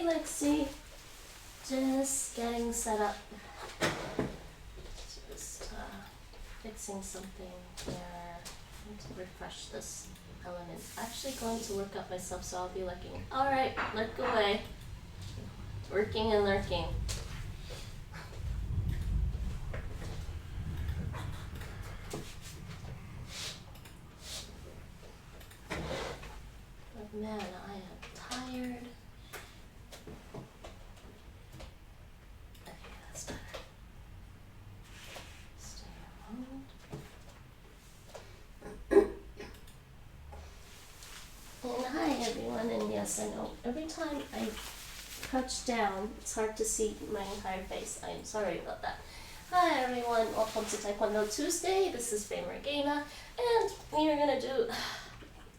Lexi. Just getting set up. Just fixing something here. I need to refresh this element. Actually going to work out myself, so I'll be lurking. Alright, lurk away. Working and lurking. But man, I am tired. Okay, that's better. Stay remote. And hi everyone, and yes, I know every time I crouch down, it's hard to see my entire face. I'm sorry about that. Hi everyone, welcome to Taekwondo Tuesday. This is Faye Morgana, and we are gonna do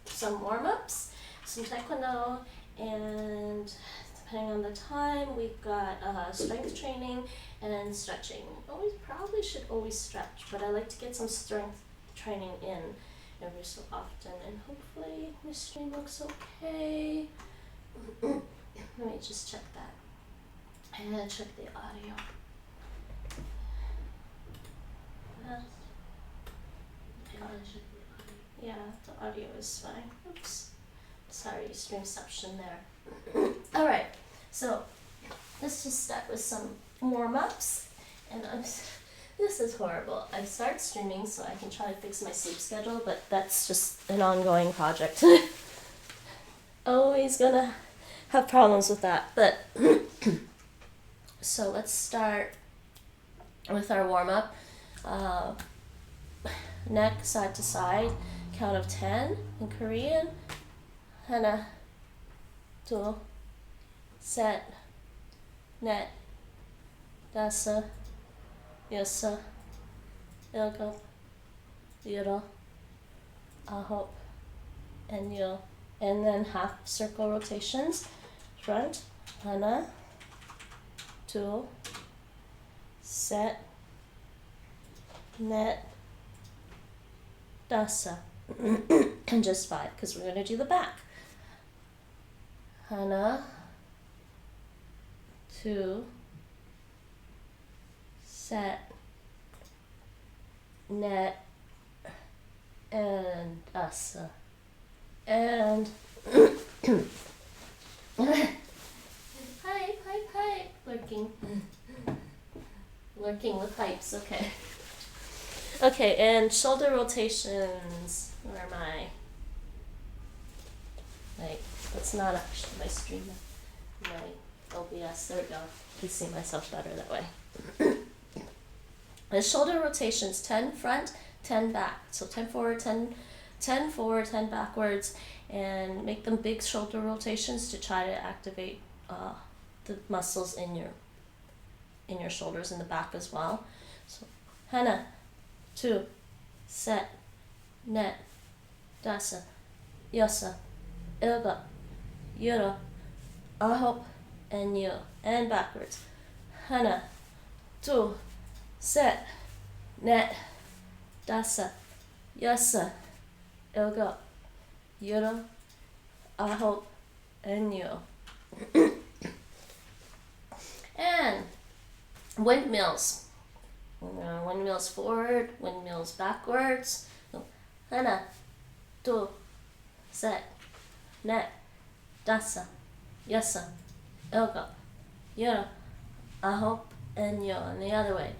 some warm-ups, some Taekwondo, and depending on the time, we've got strength training and stretching. We probably should always stretch, but I like to get some strength training in every so often, and hopefully my stream looks okay. Let me just check that. And check the audio. Yeah, the audio is fine. Oops. Sorry, streamception there. Alright, so let's just start with some warm-ups. And this is horrible. I started streaming so I can try to fix my sleep schedule, but that's just an ongoing project. Always gonna have problems with that, but so let's start with our warm-up. Neck side to side, count of 10 in Korean. 하나, 둘, 셋, 넷, 다섯, 여섯, 일곱, 여덟, 아홉, and 열. And then half circle rotations. Front, 하나, 둘, 셋, 넷, 다섯, and just 5, because we're going to do the back. 하나, 둘, 셋, 넷, and 다섯. And hi, lurking with hypes, okay. Okay, and shoulder rotations. Where am I? Like, that's not actually my stream. My OBS, there we go. I can see myself better that way. The shoulder rotations, 10 front, 10 back. So 10 forward, 10 forward, 10 backwards, and make them big shoulder rotations to try to activate the muscles in your shoulders in the back as well. So, 하나, 둘, 셋, 넷, 다섯, 여섯, 일곱, 여덟, 아홉, and 열. And backwards. 하나, 둘, 셋, 넷, 다섯, 여섯, 일곱, 여덟, 아홉, and 열. And windmills. Windmills forward, windmills backwards. 하나, 둘, 셋, 넷, 다섯, 여섯, 일곱, 여덟, 아홉, and 열. And the other way.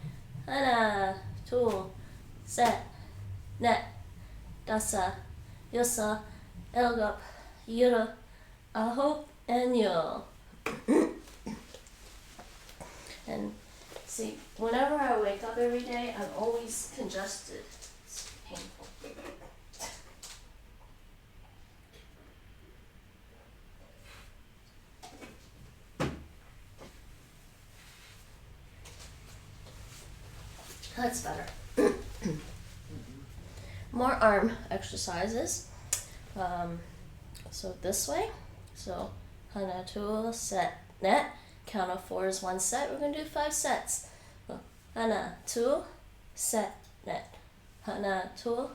하나, 둘, 셋, 넷, 다섯, 여섯, 일곱, 여덟, 아홉, and 열. And see, whenever I wake up every day, I'm always congested. It's painful. That's better. More arm exercises. So this way. So, 하나, 둘, 셋, 넷. Count of 4 is 1 set. We're going to do 5 sets. 하나, 둘, 셋, 넷. 하나, 둘,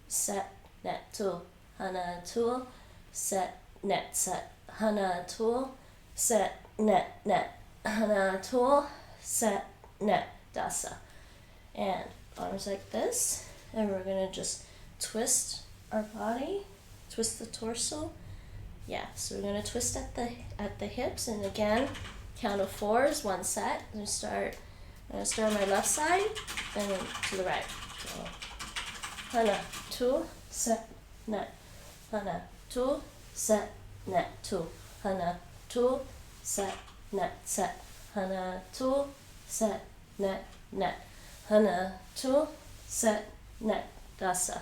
셋, 넷, 둘. 하나, 둘, 셋, 넷, 셋. 하나, 둘, 셋, net, net. Hana, tool, set, net, dasa. And arms like this. And we're going to just twist our body, twist the torso. Yeah, so we're going to twist at the hips, and again, count of 4 is 1 set. I'm going to start on my left side and then to the right. So, hana, 2, set, net. Hana, 2, set, net, 2. Hana, 2, set, net, set. Hana, 2, set, net, net. Hana, 2, set, net, dasa.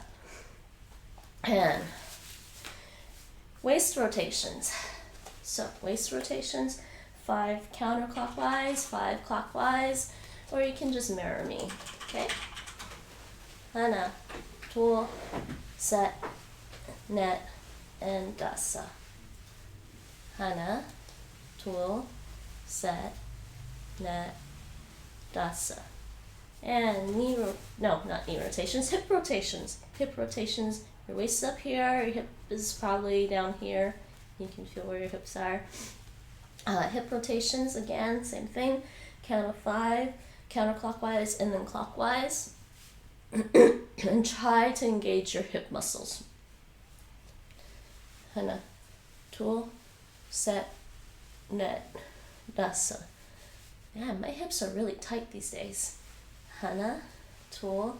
And waist rotations. So waist rotations, 5 counterclockwise, 5 clockwise, or you can just mirror me, okay? Hana, 2, set, net, and dasa. Hana, 2, set, net, dasa. And not knee rotations, hip rotations. Hip rotations, your waist is up here, your hip is probably down here. You can feel where your hips are. Hip rotations, again, same thing. Count of 5, counterclockwise and then clockwise. And try to engage your hip muscles. Hana, 2, set, net, dasa. Yeah, my hips are really tight these days. Hana, 2,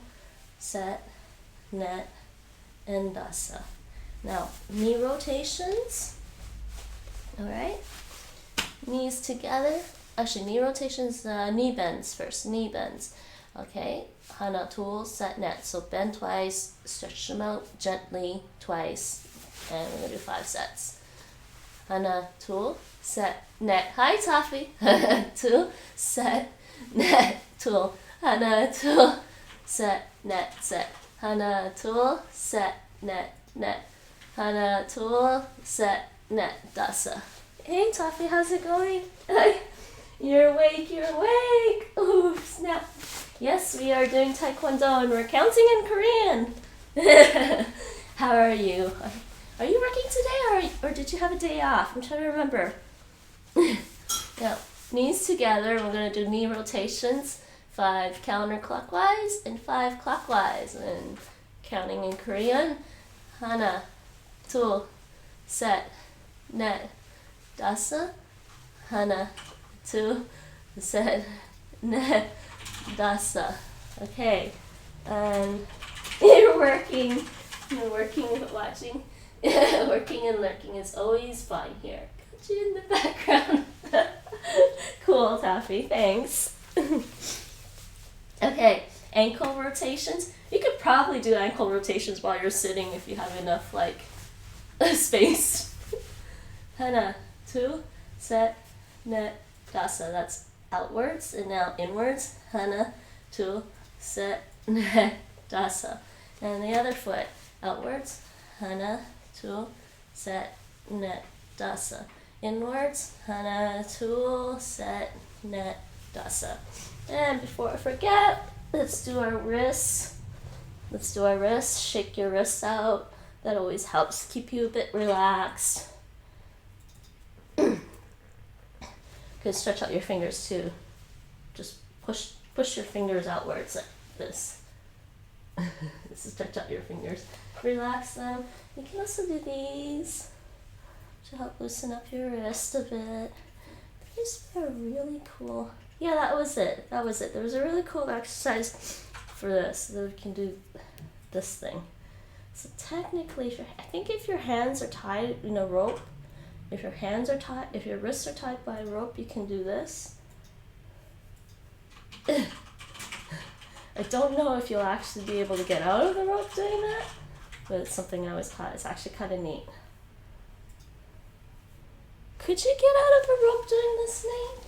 set, net, and dasa. Now, knee rotations. All right. Knees together. Actually, knee rotations, knee bends first. Knee bends. Okay. Hana, 2, set, net. So bend twice, stretch them out gently twice, and we're going to do 5 sets. Hana, 2, set, net. Hi, Taffy. 2, set, net, 2. Hana, 2, set, net, set. Hana, 2, set, net, net. Hana, 2, set, net, dasa. Hey, Taffy, how's it going? You're awake, you're awake. Ooh, snap. Yes, we are doing Taekwondo and we're counting in Korean. How are you? Are you working today or did you have a day off? I'm trying to remember. Now, knees together, we're going to do knee rotations. 5 counterclockwise and 5 clockwise. And counting in Korean. Hana, 2, set, net, dasa. Hana, 2, set, net, dasa. Okay. And you're working, watching. Working and lurking is always fun here. Got you in the background. Cool, Taffy. Thanks. Okay, ankle rotations. You could probably do ankle rotations while you're sitting if you have enough space. Hana, 2, set, net, dasa. That's outwards, and now inwards. Hana, 2, set, net, dasa. And the other foot outwards. Hana, 2, set, net, dasa. Inwards. Hana, 2, set, net, dasa. And before I forget, let's do our wrists. Shake your wrists out. That always helps keep you a bit relaxed. You can stretch out your fingers too. Just push your fingers outwards like this. Stretch out your fingers. Relax them. You can also do these to help loosen up your wrist a bit. These are really cool. Yeah, that was it. There was a really cool exercise for this. So we can do this thing. So technically, if your hands are tied in a rope, if your wrists are tied by a rope, you can do this. I don't know if you'll actually be able to get out of the rope doing that, but it's something I always taught. It's actually kind of neat. Could you get out of a rope doing this, Nate?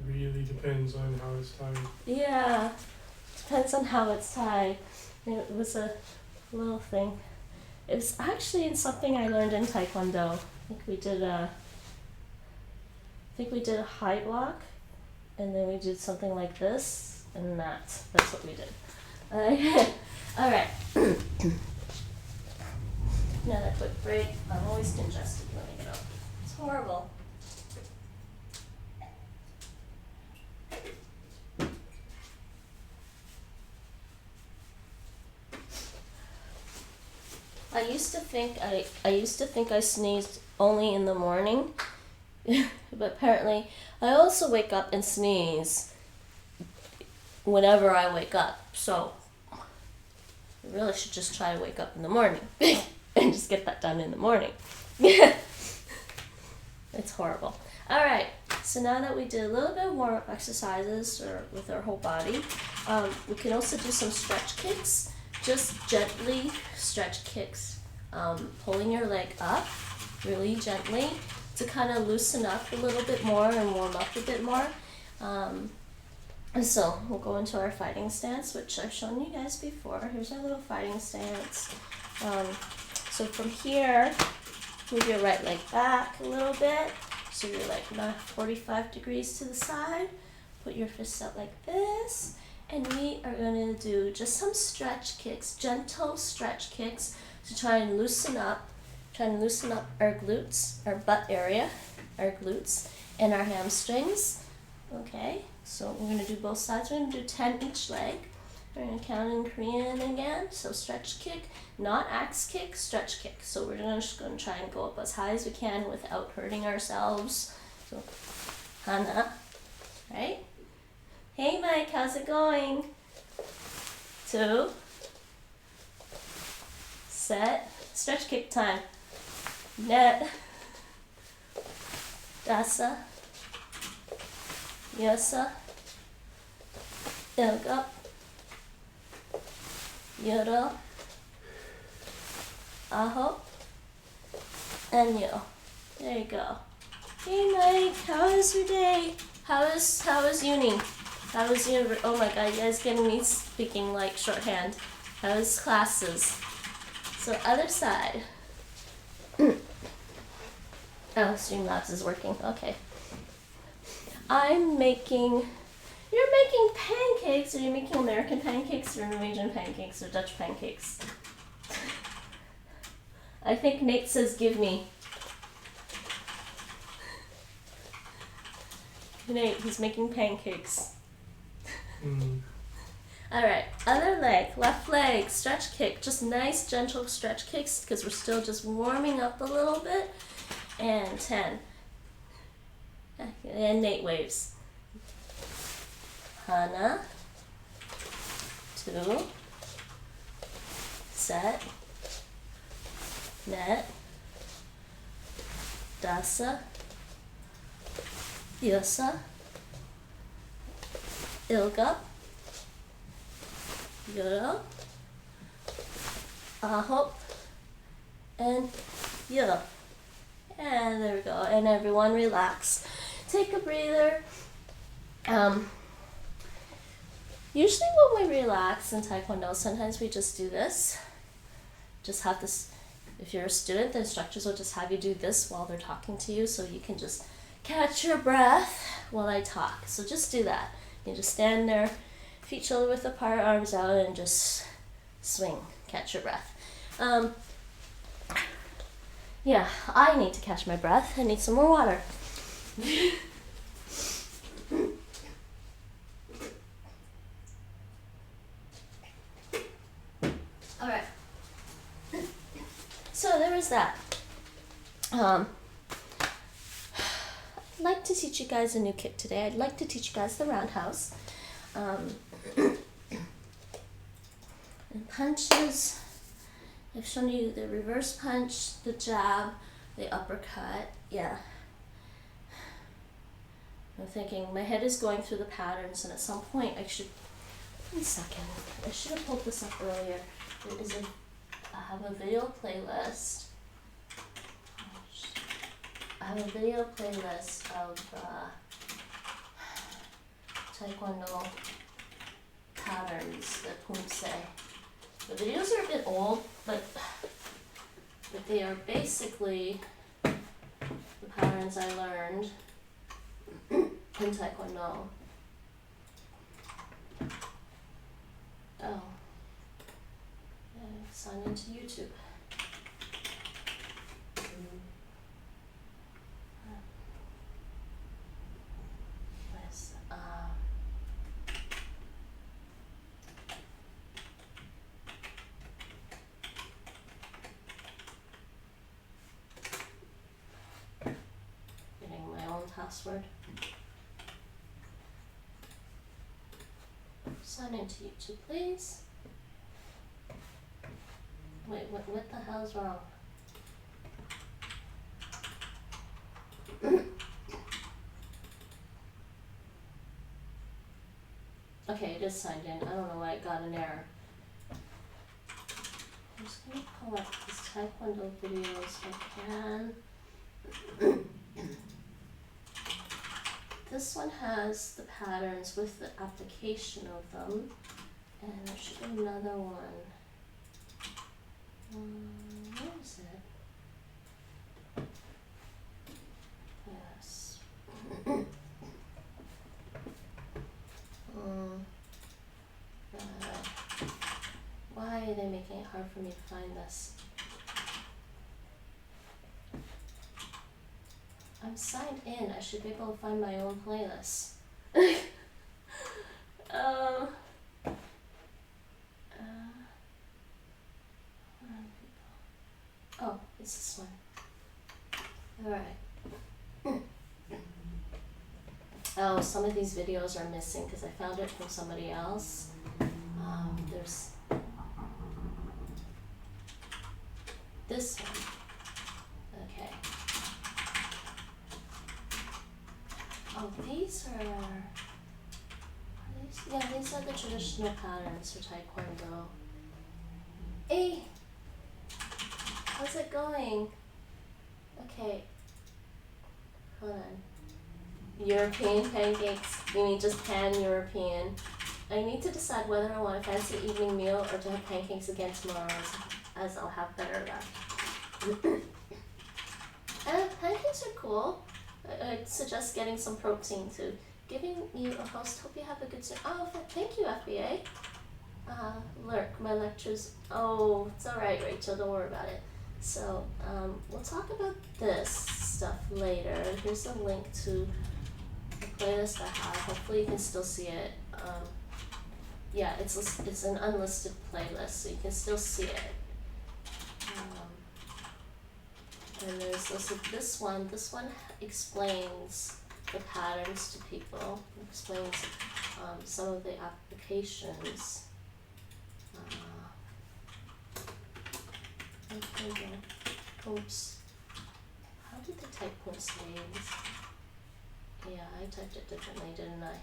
Really depends on how it's tied. Yeah, depends on how it's tied. It was a little thing. It was actually in something I learned in Taekwondo. I think we did a high block, and then we did something like this, and that's what we did. All right. Another quick break. I'm always congested when I get up. It's horrible. I used to think I sneezed only in the morning, but apparently I also wake up and sneeze whenever I wake up. So I really should just try to wake up in the morning and just get that done in the morning. It's horrible. All right, so now that we did a little bit of warm-up exercises with our whole body, we can also do some stretch kicks. Just gently stretch kicks, pulling your leg up really gently to kind of loosen up a little bit more and warm up a bit more. And so we'll go into our fighting stance, which I've shown you guys before. Here's our little fighting stance. So from here, move your right leg back a little bit. So you're like 45 degrees to the side. Put your fists out like this. And we are going to do just some stretch kicks, gentle stretch kicks to try and loosen up our glutes, our butt area, our glutes, and our hamstrings. Okay, so we're going to do both sides. We're going to do 10 each leg. We're going to count in Korean again. So stretch kick, not axe kick, stretch kick. So we're just going to try and go up as high as we can without hurting ourselves. So, Hana, right? Hey Mike, how's it going? 2, set, stretch kick time. Net, dasa, yasa, ilga, yoro, aho, and yo. There you go. Hey Mike, how was your day? How was uni? How was your, oh my god, you guys getting me speaking like shorthand. How was classes? So other side. Oh, Streamlabs is working, okay. You're making pancakes, or you're making American pancakes, or Norwegian pancakes, or Dutch pancakes? I think Nate says give me. Nate, he's making pancakes. Alright, other leg, left leg, stretch kick. Just nice, gentle stretch kicks because we're still just warming up a little bit. And 10. And Nate waves. Hana. 2. Set. Net. Dasa. Yosa. Ilga. Yoro. Aho. And yo. And there we go. And everyone relax. Take a breather. Usually when we relax in Taekwondo, sometimes we just do this. Just have this, if you're a student, the instructors will just have you do this while they're talking to you so you can just catch your breath while I talk. So just do that. You just stand there, feet shoulder width apart, arms out, and just swing. Catch your breath. Yeah, I need to catch my breath. I need some more water. All right. So there was that. I'd like to teach you guys a new kick today. I'd like to teach you guys the roundhouse. And punches. I've shown you the reverse punch, the jab, the uppercut. Yeah. I'm thinking my head is going through the patterns, and at some point I should. 1 second. I should have pulled this up earlier. I have a video playlist. I have a video playlist of Taekwondo patterns, the Pumse. The videos are a bit old, but they are basically the patterns I learned in Taekwondo. Oh. Sign into YouTube. password. Sign into YouTube, please. Wait, what the hell's wrong? Okay, it is signed in. I don't know why it got an error. I'm just gonna pull up this Taekwondo video if I can. This one has the patterns with the application of them, and there should be another one. Where is it? Yes. Why are they making it hard for me to find this? I'm signed in. I should be able to find my own playlist. Oh, it's this one. Alright. Oh, some of these videos are missing because I found it from somebody else. There's this one. Okay. Oh, these are these? Yeah, these are the traditional patterns for Taekwondo. Hey! How's it going? Okay. Hold on. European pancakes. You mean just pan-European. I need to decide whether I want a fancy evening meal or to have pancakes again tomorrow, as I'll have better luck. Pancakes are cool. I'd suggest getting some protein too. Giving you a host. Hope you have a good day. Oh, thank you, FBA. Lurk, my lectures. Oh, it's alright, Rachel. Don't worry about it. So, we'll talk about this stuff later. Here's a link to the playlist I have. Hopefully you can still see it. Yeah, it's an unlisted playlist, so you can still see it. And there's also this one. This one explains the patterns to people. It explains some of the applications. Oops. How did they type post names? Yeah, I typed it differently, didn't I?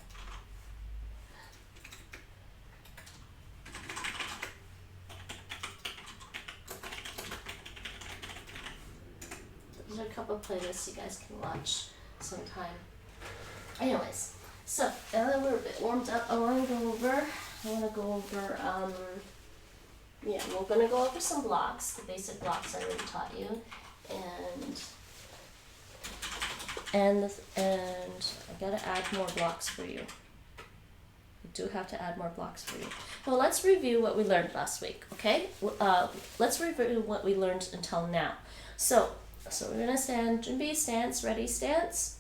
There's a couple of playlists you guys can watch sometime. Anyways, so now that we're a bit warmed up, I want to go over, yeah, we're going to go over some blocks, the basic blocks I already taught you, and I gotta add more blocks for you. I do have to add more blocks for you. Well, let's review what we learned last week, okay? Let's review what we learned until now. So we're gonna stand, 준비 stance, ready stance.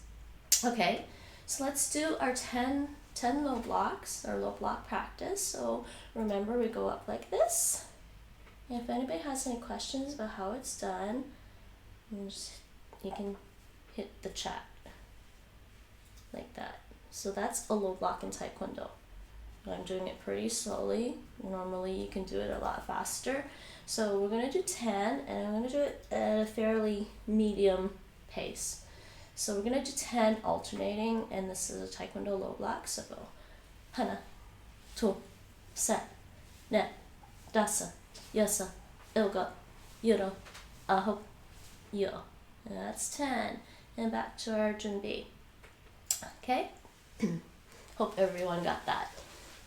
Okay, so let's do our 10 low blocks, our low block practice. So remember, we go up like this. And if anybody has any questions about how it's done, you can hit the chat like that. So that's a low block in Taekwondo. I'm doing it pretty slowly. Normally you can do it a lot faster. So we're going to do 10, and I'm going to do it at a fairly medium pace. So we're going to do 10 alternating, and this is a Taekwondo low block. So go 하나, 둘, 셋, 넷, 다섯, 여섯, 일곱, 여덟, 아홉, 열. And that's 10. And back to our 준비. Okay? Hope everyone got that.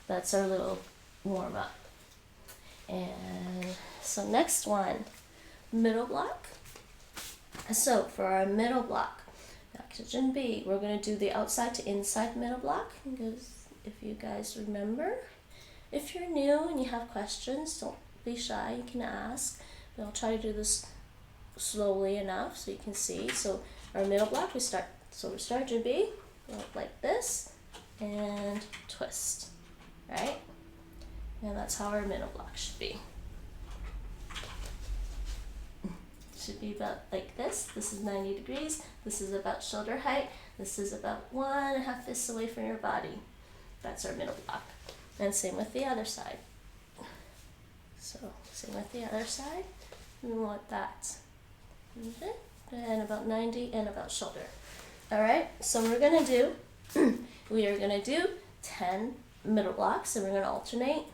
That's our little warm up. And so next one, middle block. So for our middle block, back to 준비, we're going to do the outside to inside middle block. Because if you guys remember, if you're new and you have questions, don't be shy, you can ask. But I'll try to do this slowly enough so you can see. So our middle block, we start 준비, like this, and twist, right? And that's how our middle block should be. should be about like this. This is 90 degrees. This is about shoulder height. This is about 1.5 fists away from your body. That's our middle block. And same with the other side. So same with the other side. We want that. Okay. And about 90 and about shoulder. All right. So we're gonna do. We are gonna do 10 middle blocks, and we're gonna alternate.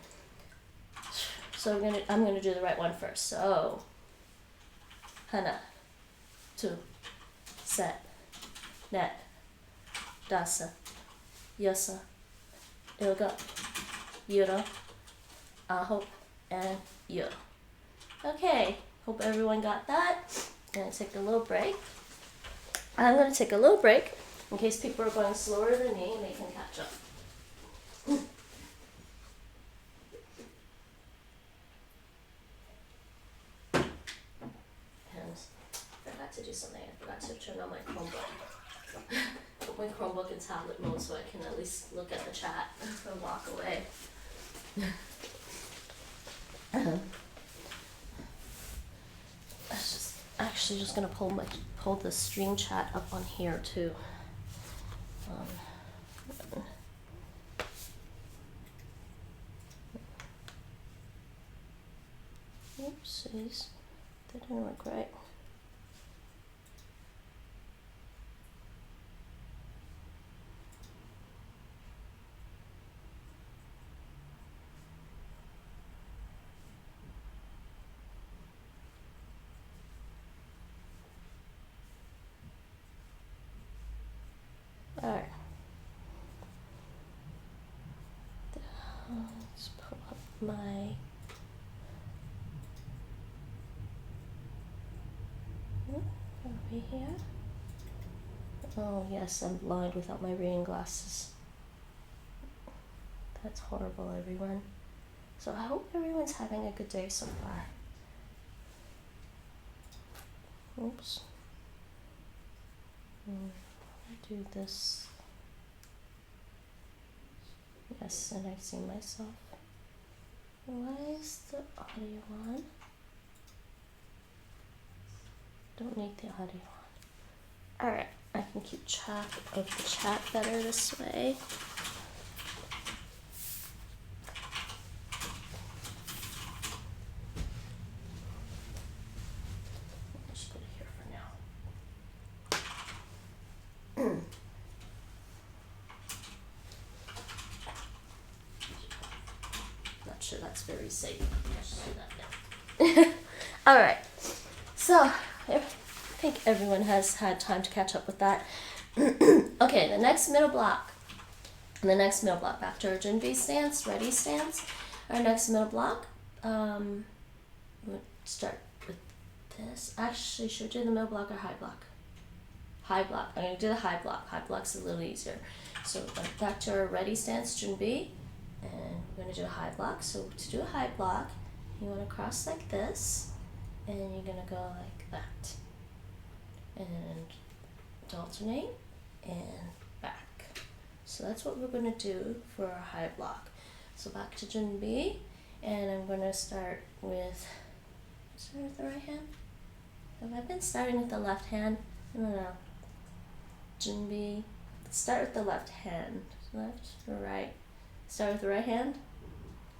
So I'm gonna do the right one first. So, hana, two, set, net, dasa, yasa, ilga, yura, aho, and yo. Okay, hope everyone got that. I'm gonna take a little break. I'm gonna take a little break in case people are going slower than me and they can catch up. To do something. I forgot to turn on my Chromebook. Put my Chromebook in tablet mode so I can at least look at the chat and walk away. I was actually just gonna pull the stream chat up on here too. Oopsies, that didn't work right. Alright. Let's pull up my over here. Oh yes, I'm blind without my reading glasses. That's horrible, everyone. So I hope everyone's having a good day so far. Oops. Do this. Yes, and I've seen myself. Why is the audio on? Don't need the audio on. Alright, I can keep track of the chat better this way. Very safe. Let's do that now. All right. So I think everyone has had time to catch up with that. Okay, the next middle block. Back to our Junbi stance, ready stance. Our next middle block. We'll start with this. Actually, should we do the middle block or high block? High block. I'm gonna do the high block. High block's a little easier. So back to our ready stance, Junbi. And we're going to do a high block. So to do a high block, you want to cross like this, and you're going to go like that. And alternate, and back. So that's what we're going to do for our high block. So back to Junbi, and I'm going to start with the right hand? Have I been starting with the left hand? I don't know. Junbi, start with the left hand. Left or right? Start with the right hand?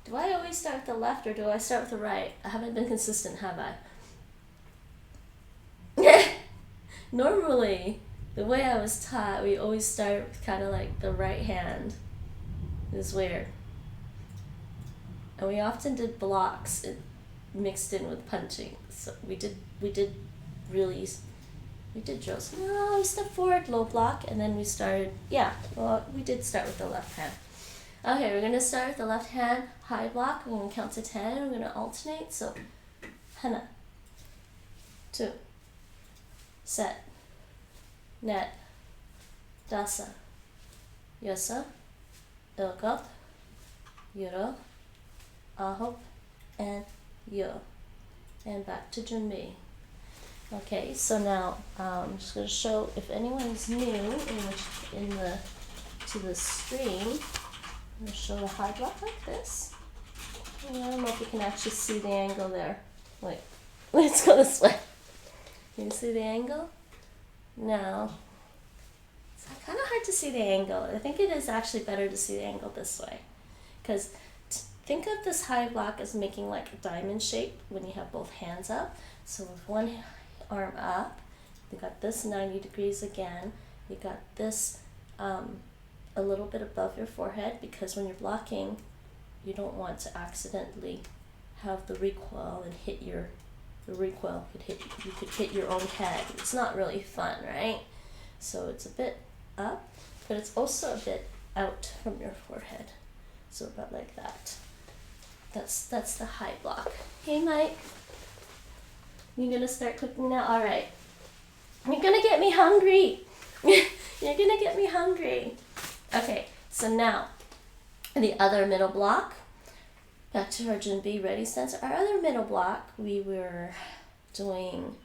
Do I always start with the left or do I start with the right? I haven't been consistent, have I? Normally, the way I was taught, we always start with kind of like the right hand. It's weird. And we often did blocks mixed in with punching. So we did drills. No, we stepped forward, low block, and then we started, we did start with the left hand. Okay, we're going to start with the left hand, high block. We're going to count to 10. We're going to alternate. So, hana, 2, set, net, dasa, yasa, ilga, yura, aho, and yo. And back to Junbi. Okay, so now I'm just going to show if anyone's new to the stream. I'm going to show the high block like this. I don't know if you can actually see the angle there. Wait, let's go this way. Can you see the angle? No. It's kind of hard to see the angle. I think it is actually better to see the angle this way. Because think of this high block as making like a diamond shape when you have both hands up. So with one arm up, you got this 90 degrees again. You got this a little bit above your forehead, because when you're blocking, you don't want to accidentally have the recoil and hit your, you could hit your own head. It's not really fun, right? So it's a bit up, but it's also a bit out from your forehead. So about like that. That's the high block. Hey Mike, you gonna start cooking now? All right. You're gonna get me hungry. You're gonna get me hungry. Okay, so now the other middle block. Back to our Junbi ready stance. Our other middle block we were doing,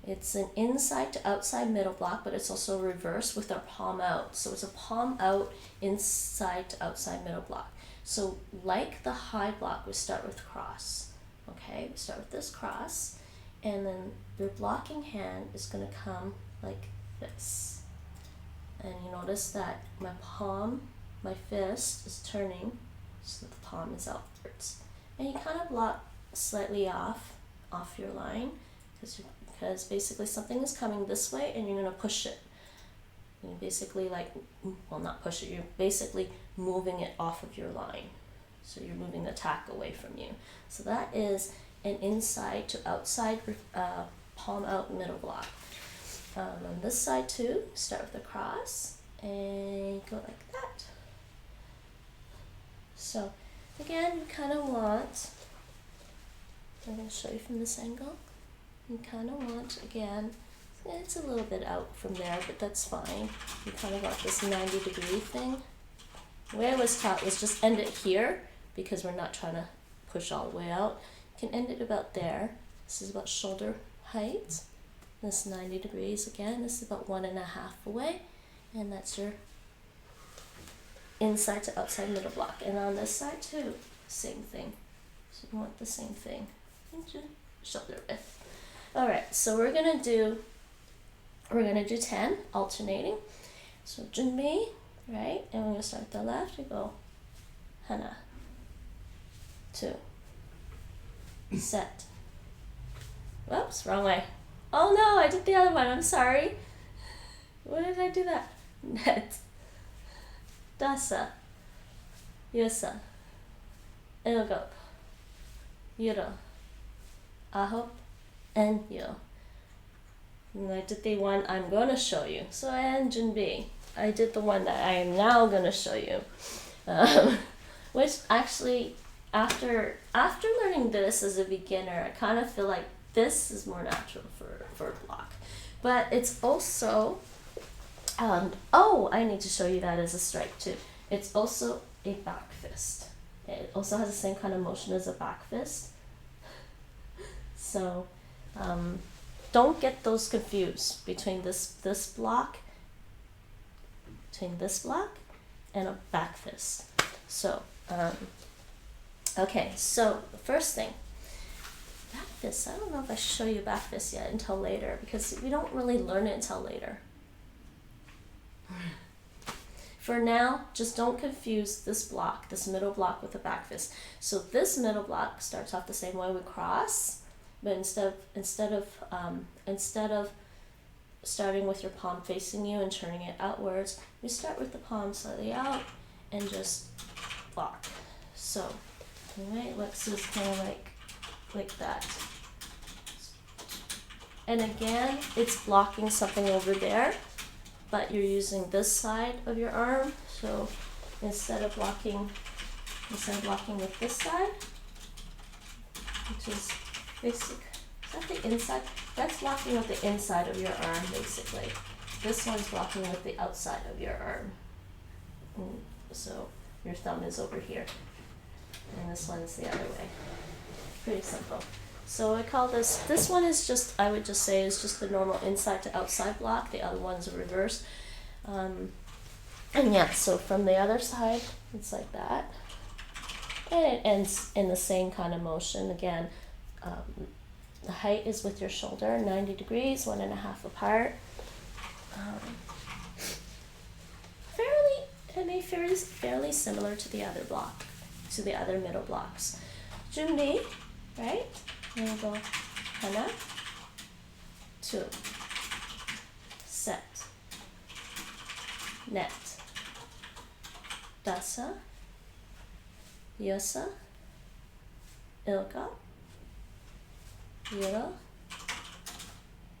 it's an inside to outside middle block, but it's also reversed with our palm out. So it's a palm out, inside to outside middle block. So like the high block, we start with cross. Okay, we start with this cross, and then your blocking hand is going to come like this. And you notice that my palm, my fist is turning so that the palm is outwards. And you kind of block slightly off your line, because basically something is coming this way and you're going to push it. You basically not push it, you're basically moving it off of your line. So you're moving the attack away from you. So that is an inside to outside palm out middle block. On this side too, start with the cross and go like that. So again, you kind of want, I'm going to show you from this angle, you kind of want, again, it's a little bit out from there, but that's fine. You kind of got this 90-degree thing. The way I was taught was just end it here, because we're not trying to push all the way out. You can end it about there. This is about shoulder height. This 90 degrees again. This is about 1.5 away, and that's your inside to outside middle block. And on this side too, same thing. So you want the same thing. Shoulder width. All right. So we're gonna do 10 alternating. So Junbi, right? And we're gonna start with the left. We go Hana. 2. Set. Whoops, wrong way. Oh no, I did the other one. I'm sorry. What did I do that? Net. Dasa. Yusa. Ilgop. Yuro. Ahop. And yo. And I did the one I'm going to show you. So and Junbi. I did the one that I am now going to show you. Which actually, after learning this as a beginner, I kind of feel like this is more natural for a block. But it's also, I need to show you that as a strike too. It's also a back fist. It also has the same kind of motion as a back fist. So don't get those confused between this block and a back fist. So okay, so the first thing, back fist. I don't know if I show you back fist yet until later, because we don't really learn it until later. For now, just don't confuse this block, this middle block, with the back fist. So this middle block starts off the same way. We cross, but instead of starting with your palm facing you and turning it outwards, we start with the palm slightly out and just block. So anyway, let's just kind of like that. And again, it's blocking something over there, but you're using this side of your arm. So instead of blocking with this side, which is basic, is that the inside? That's blocking with the inside of your arm, basically. This one's blocking with the outside of your arm. So your thumb is over here, and this one's the other way. Pretty simple. So I call this one is just, I would just say, is just the normal inside to outside block. The other one's a reverse. And yeah, so from the other side, it's like that. And it ends in the same kind of motion. Again, the height is with your shoulder, 90 degrees, 1.5 apart. Fairly similar to the other block, to the other middle blocks. 준비, right? And go 하나, two, set, net, 다섯, 여섯, 일곱, 여덟,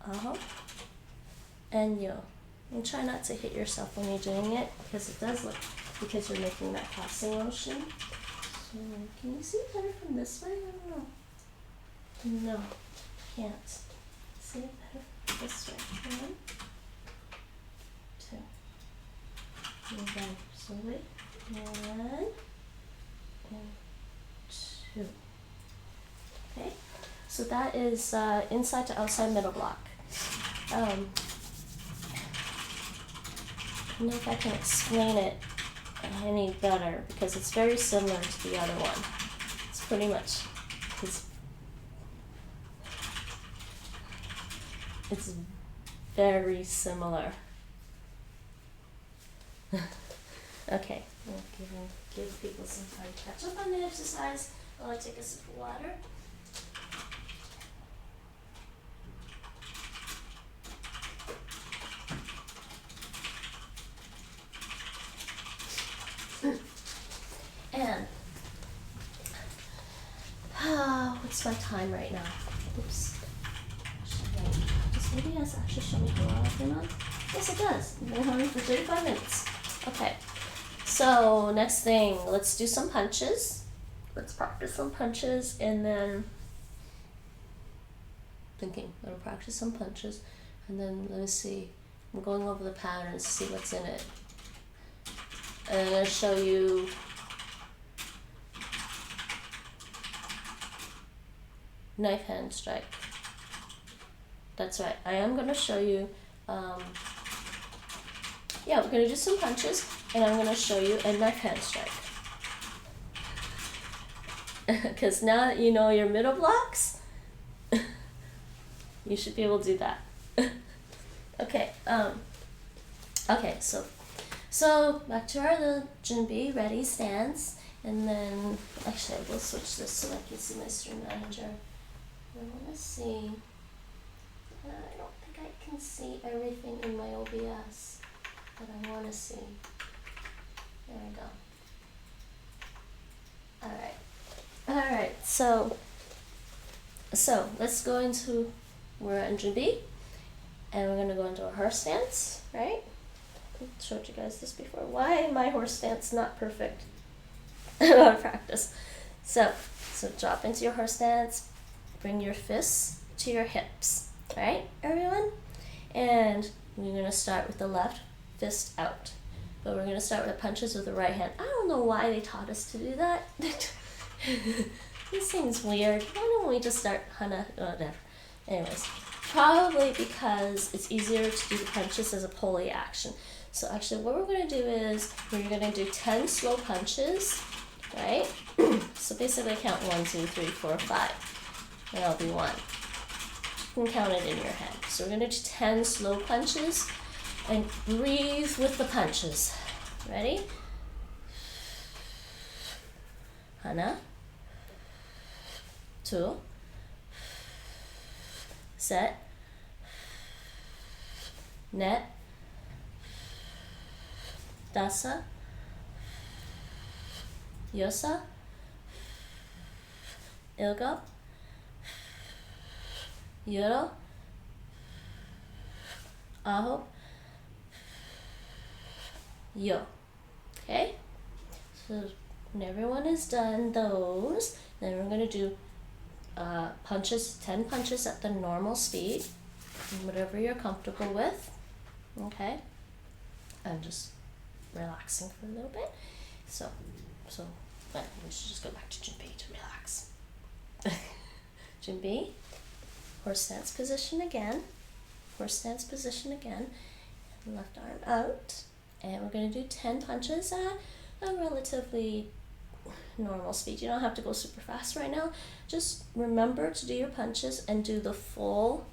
아홉, and 요. And try not to hit yourself when you're doing it, because it does look, because you're making that crossing motion. So can you see it better from this way? I don't know. No, can't. See it better this way. 1, 2. And then slowly. 1 and 2. Okay, so that is inside to outside middle block. I don't know if I can explain it any better, because it's very similar to the other one. It's pretty much, it's very similar. Okay, we'll give people some time to catch up on the exercise while I take a sip of water. And what's my time right now? Oops. Does maybe yes actually show me how long I've been on? Yes, it does. I've been on for 35 minutes. Okay. So next thing, let's do some punches. Let's practice some punches, and then I'll practice some punches, and then let me see. I'm going over the patterns to see what's in it. And I'm going to show you knife hand strike. That's right. I am going to show you, we're going to do some punches, and I'm going to show you a knife hand strike. Because now that you know your middle blocks, you should be able to do that. Okay. Okay. So back to our little 준비, ready stance, and then actually I will switch this so I can see my stream manager. I want to see. I don't think I can see everything in my OBS that I want to see. There we go. Alright, so let's go into, we're in 준비, and we're going to go into a horse stance, right? I showed you guys this before. Why my horse stance not perfect? Out of practice. So drop into your horse stance, bring your fists to your hips, right, everyone? And we're going to start with the left fist out. But we're going to start with punches with the right hand. I don't know why they taught us to do that. This seems weird. Why don't we just start whatever. Anyways, probably because it's easier to do the punches as a pulley action. So actually what we're going to do is we're going to do 10 slow punches, right? So basically count 1, 2, 3, 4, 5. And I'll do 1. You can count it in your head. So we're going to do 10 slow punches and breathe with the punches. Ready? 하나, 둘, 셋, 넷, 다섯, 여섯, 일곱, 여덟, 아홉, 열. Okay? So when everyone is done those, then we're going to do punches, 10 punches at the normal speed, whatever you're comfortable with. Okay? I'm just relaxing for a little bit. But we should just go back to 준비 to relax. 준비, horse stance position again, left arm out, and we're going to do 10 punches at a relatively normal speed. You don't have to go super fast right now. Just remember to do your punches and do the full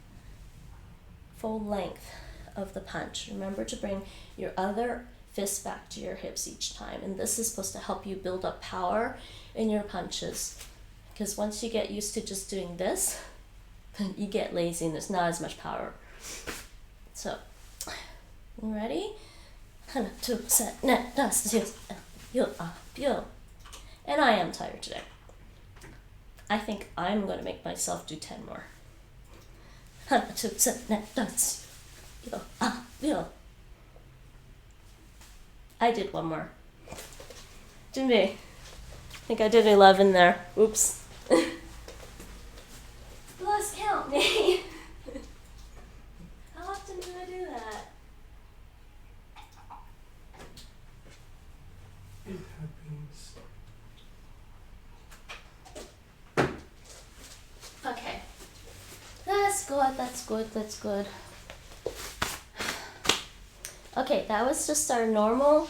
length of the punch. Remember to bring your other fist back to your hips each time, and this is supposed to help you build up power in your punches, because once you get used to just doing this, you get lazy and there's not as much power. So, ready? 1, 2, 3, 4, 5, and I am tired today. I think I'm going to make myself do 10 more. 1, 2, 3, 4, 5. I did one more. Didn't I? I think I did 11 there. Oops. Lost count, me. How often do I do that? It happens. Okay. That's good, that's good, that's good. Okay, that was just our normal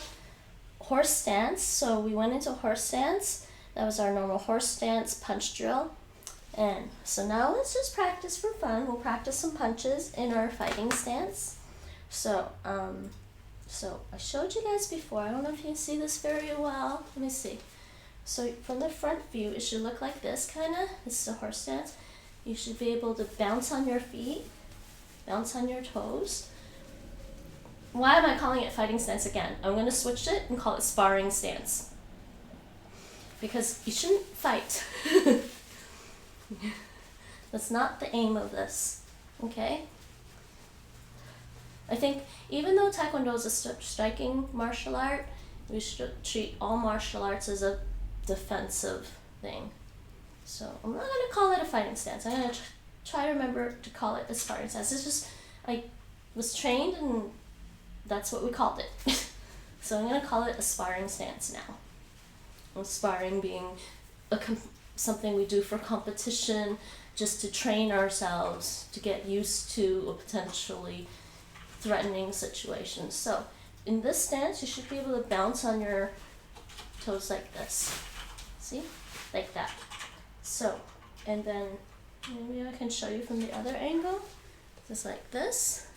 horse stance. So we went into horse stance. That was our normal horse stance punch drill. And so now let's just practice for fun. We'll practice some punches in our fighting stance. So, so I showed you guys before. I don't know if you can see this very well. Let me see. So from the front view, it should look like this kind of. This is a horse stance. You should be able to bounce on your feet, bounce on your toes. Why am I calling it fighting stance again? I'm going to switch it and call it sparring stance. Because you shouldn't fight. That's not the aim of this, okay? I think even though Taekwondo is a striking martial art, we should treat all martial arts as a defensive thing. So I'm not going to call it a fighting stance. I'm going to try to remember to call it a sparring stance. It's just, I was trained and that's what we called it. So I'm going to call it a sparring stance now. And sparring being something we do for competition, just to train ourselves to get used to a potentially threatening situation. So in this stance, you should be able to bounce on your toes like this. See? Like that. So, and then maybe I can show you from the other angle. Just like this,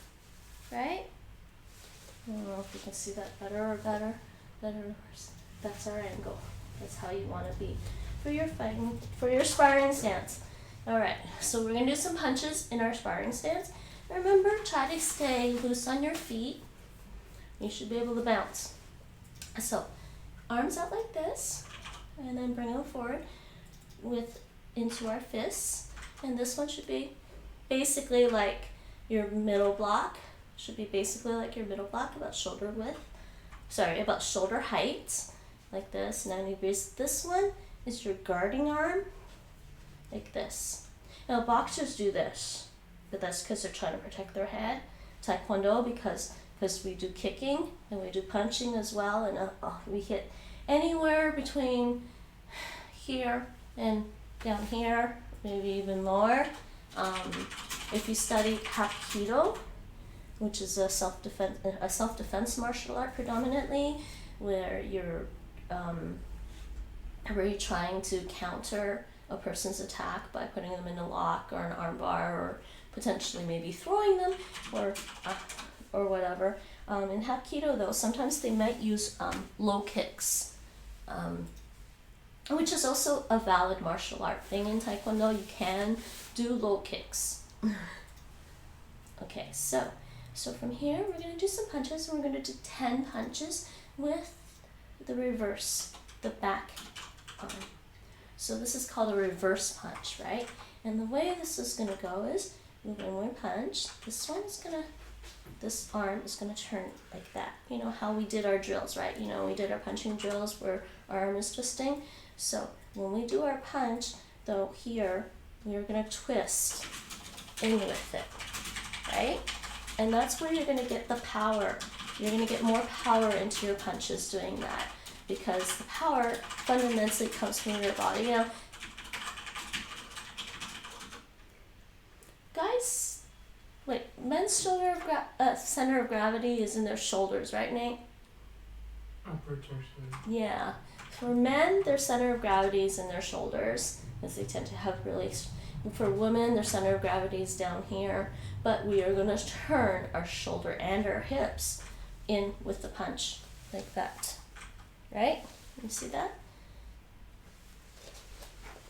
right? I don't know if you can see that better or better or worse. That's our angle. That's how you want to be for your fighting, for your sparring stance. Alright, so we're going to do some punches in our sparring stance. Remember, try to stay loose on your feet. You should be able to bounce. So, arms out like this, and then bring them forward into our fists. And this one should be basically like your middle block. Should be basically like your middle block, about shoulder width. Sorry, about shoulder height. Like this. Now this one is your guarding arm. Like this. Now boxers do this, but that's because they're trying to protect their head. Taekwondo, because we do kicking and we do punching as well, and we hit anywhere between here and down here, maybe even more. If you study Hapkido, which is a self-defense martial art predominantly, where you're trying to counter a person's attack by putting them in a lock or an arm bar, or potentially maybe throwing them, or whatever. In Hapkido, though, sometimes they might use low kicks, which is also a valid martial art thing in Taekwondo. You can do low kicks. Okay, so from here, we're going to do some punches, and we're going to do 10 punches with the reverse, the back arm. So this is called a reverse punch, right? And the way this is going to go is, when we punch, this arm is going to turn like that. You know how we did our drills, right? You know, we did our punching drills where our arm is twisting. So when we do our punch, though, here, we're going to twist in with it, right? And that's where you're going to get the power. You're going to get more power into your punches doing that, because the power fundamentally comes from your body. Now, guys, wait, men's center of gravity is in their shoulders, right, Nate? Upper torso. Yeah. For men, their center of gravity is in their shoulders, because they tend to have really, and for women, their center of gravity is down here, but we are going to turn our shoulder and our hips in with the punch, like that, right? You see that?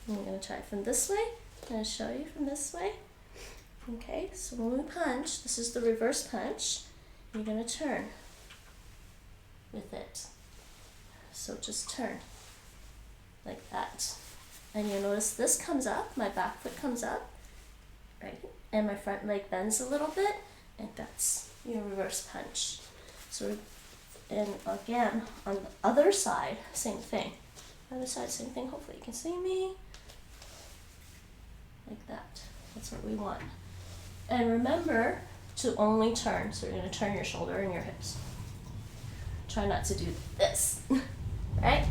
I'm going to try from this way. I'm going to show you from this way. Okay, so when we punch, this is the reverse punch. You're going to turn with it. So just turn like that. And you'll notice this comes up, my back foot comes up, right? And my front leg bends a little bit, and that's your reverse punch. So, and again, on the other side, same thing. Other side, same thing. Hopefully you can see me. Like that. That's what we want. And remember to only turn. So you're going to turn your shoulder and your hips. Try not to do this, right?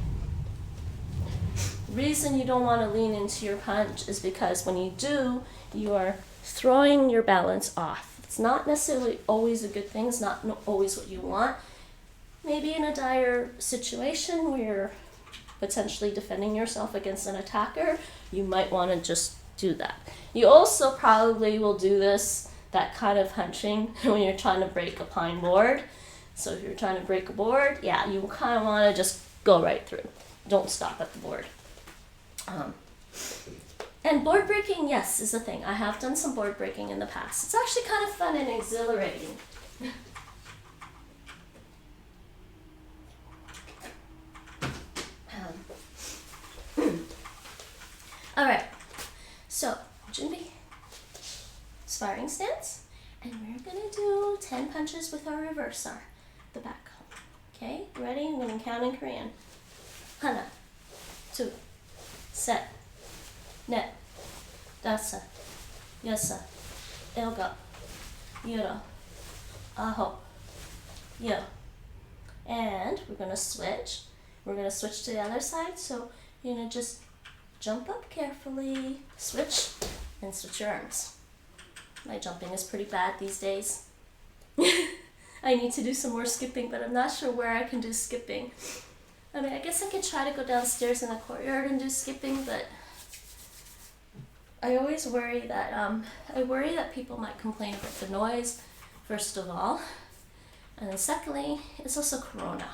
The reason you don't want to lean into your punch is because when you do, you are throwing your balance off. It's not necessarily always a good thing. It's not always what you want. Maybe in a dire situation where you're potentially defending yourself against an attacker, you might want to just do that. You also probably will do this, that kind of hunching, when you're trying to break a pine board. So if you're trying to break a board, yeah, you kind of want to just go right through. Don't stop at the board. And board breaking, yes, is a thing. I have done some board breaking in the past. It's actually kind of fun and exhilarating. All right, so 준비, sparring stance, and we're gonna do 10 punches with our reverse arm, the back. Okay, ready? I'm gonna count in Korean. 하나, 둘, 셋, 넷, 다섯, 여섯, 일곱, 여덟, 아홉, 열. And we're gonna switch. We're gonna switch to the other side. So you're gonna just jump up carefully, switch, and switch your arms. My jumping is pretty bad these days. I need to do some more skipping, but I'm not sure where I can do skipping. I mean, I guess I could try to go downstairs in the courtyard and do skipping, but I always worry that people might complain about the noise, first of all. And then secondly, it's also Corona.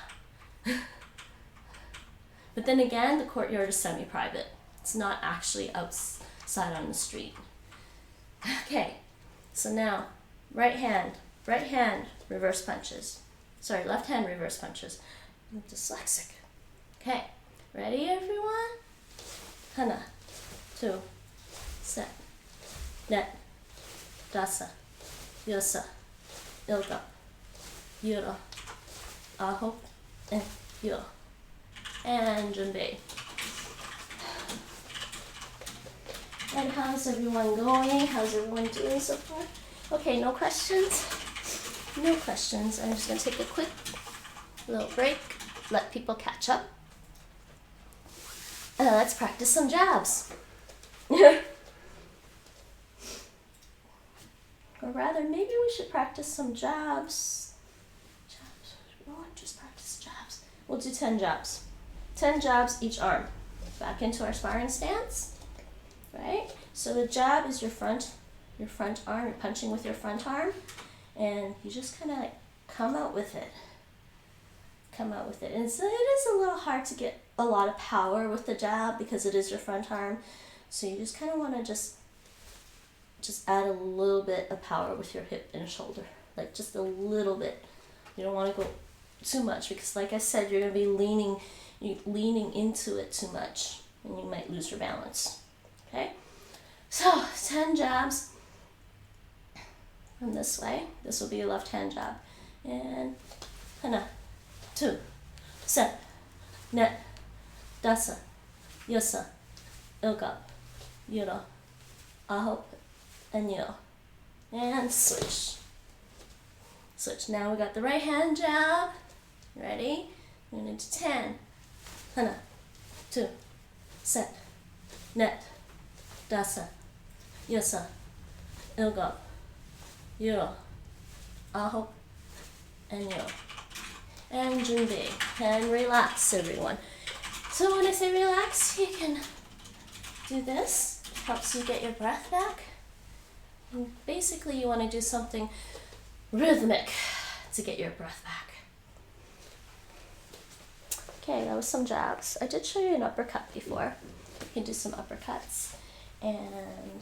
But then again, the courtyard is semi-private. It's not actually outside on the street. Okay, so now, right hand, reverse punches. Sorry, left hand, reverse punches. I'm dyslexic. Okay, ready everyone? 하나, 둘, 셋, 넷, 다섯, 여섯, 일곱, 여덟, 아홉, and 열. And 준비. And how's everyone going? How's everyone doing so far? Okay, no questions? No questions. I'm just going to take a quick little break, let people catch up. Let's practice some jabs. Or rather, maybe we should practice some jabs. We won't just practice jabs. We'll do 10 jabs. 10 jabs each arm. Back into our sparring stance. Right? So the jab is your front arm. You're punching with your front arm. And you just kind of like come out with it. Come out with it. And so it is a little hard to get a lot of power with the jab because it is your front arm. So you just kind of want to just add a little bit of power with your hip and shoulder. Like just a little bit. You don't want to go too much because like I said, you're going to be leaning into it too much and you might lose your balance. Okay? So 10 jabs from this way. This will be your left hand jab. And 하나, 둘, 셋, 넷, 다섯, 여섯, 일곱, 여덟, 아홉, and 열. And switch. Switch. Now we got the right hand jab. Ready? We're going to do 10. 하나, 둘, 셋, 넷, 다섯, 여섯, 일곱, 여덟, 아홉, and 열. And 준비. And relax, everyone. So when I say relax, you can do this. It helps you get your breath back. And basically you want to do something rhythmic to get your breath back. Okay, that was some jabs. I did show you an uppercut before. You can do some uppercuts. And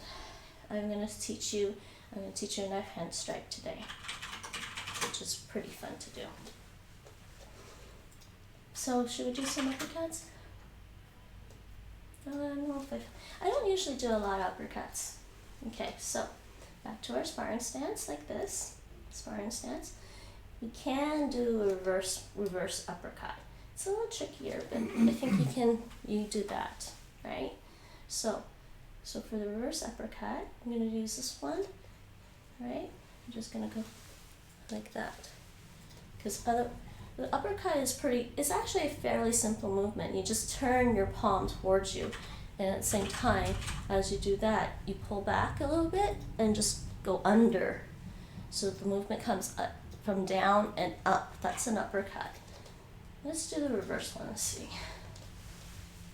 I'm going to teach you a knife hand strike today, which is pretty fun to do. So should we do some uppercuts? I don't usually do a lot of uppercuts. Okay, so back to our sparring stance like this. Sparring stance. You can do a reverse uppercut. It's a little trickier, but I think you do that, right? So for the reverse uppercut, I'm going to use this one, right? I'm just going to go like that. Because the uppercut is actually a fairly simple movement. You just turn your palm towards you, and at the same time, as you do that, you pull back a little bit and just go under. So the movement comes up, from down and up. That's an uppercut. Let's do the reverse one. Let's see.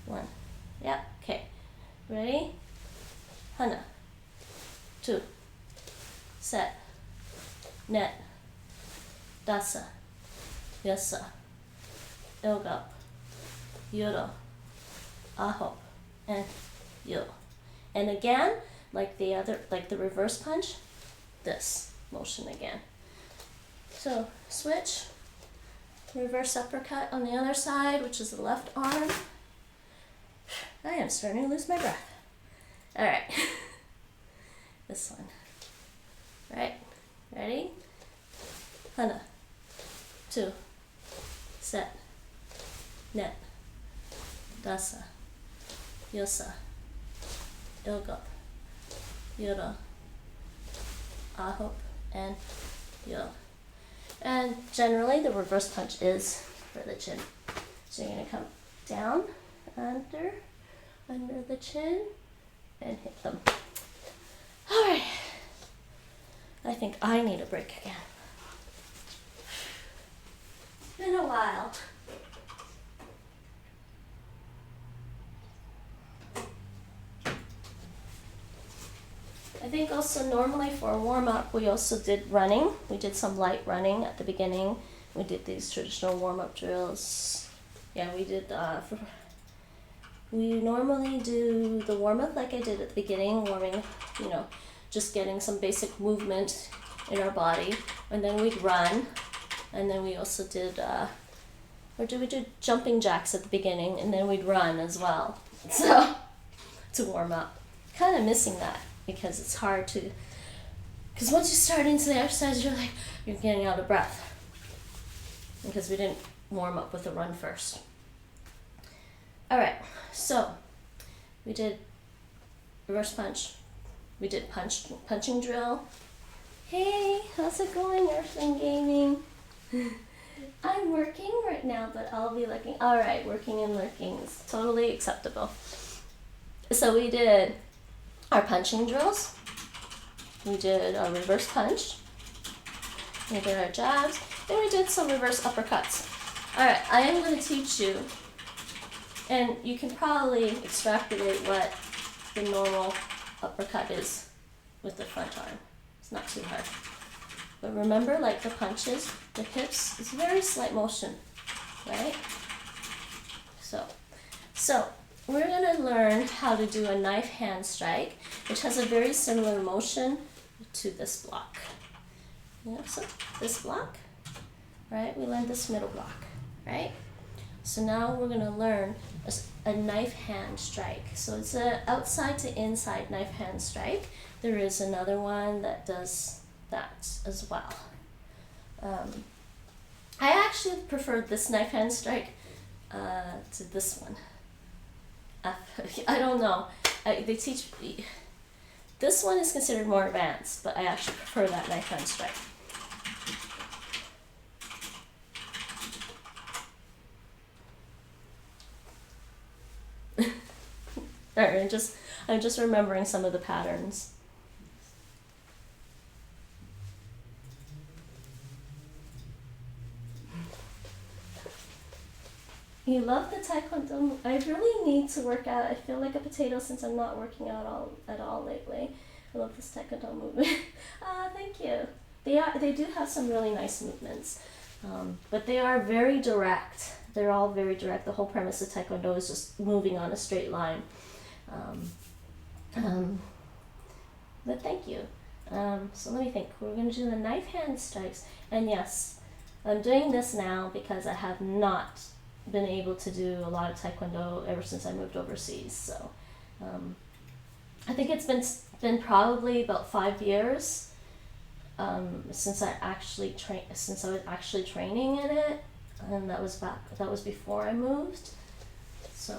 1. Yep. Okay. Ready? Hana. 2. Set. Net. Dasa. Yasa. Ilga. Yoro. Aho. And yo. And again, like the reverse punch, this motion again. So switch. Reverse uppercut on the other side, which is the left arm. I am starting to lose my breath. All right. This one. Right. Ready? Hana. 2. Set. Net. Dasa. Yosa. Ilga. Yoro. Aho. And yo. And generally the reverse punch is for the chin. So you're going to come down, under the chin, and hit them. All right. I think I need a break again. It's been a while. I think also normally for a warm-up we also did running. We did some light running at the beginning. We did these traditional warm-up drills. Yeah, we did, we normally do the warm-up like I did at the beginning, warming, just getting some basic movement in our body. And then we'd run. And then we also did, we did jumping jacks at the beginning, and then we'd run as well. So, to warm up. Kind of missing that. Because it's hard to, because once you start into the exercise, you're getting out of breath. Because we didn't warm up with a run first. All right, so we did reverse punch. We did punching drill. Hey, how's it going, Earthling Gaming? I'm working right now, but I'll be looking. All right, working and lurking is totally acceptable. So we did our punching drills. We did our reverse punch. We did our jabs. Then we did some reverse uppercuts. All right, I am going to teach you, and you can probably extrapolate what the normal uppercut is with the front arm. It's not too hard. But remember, like the punches, the hips, it's very slight motion, right? So we're going to learn how to do a knife hand strike, which has a very similar motion to this block. So this block, right? We learned this middle block, right? So now we're going to learn a knife hand strike. So it's an outside to inside knife hand strike. There is another one that does that as well. I actually prefer this knife hand strike to this one. I don't know. They teach this one is considered more advanced, but I actually prefer that knife hand strike. Alright, I'm just remembering some of the patterns. You love the Taekwondo. I really need to work out. I feel like a potato since I'm not working out at all lately. I love this Taekwondo movement. Thank you. They do have some really nice movements, but they are very direct. They're all very direct. The whole premise of Taekwondo is just moving on a straight line. But thank you. So let me think. We're going to do the knife hand strikes. And yes, I'm doing this now because I have not been able to do a lot of Taekwondo ever since I moved overseas. So I think it's been probably about 5 years since I was actually training in it, and that was before I moved. So,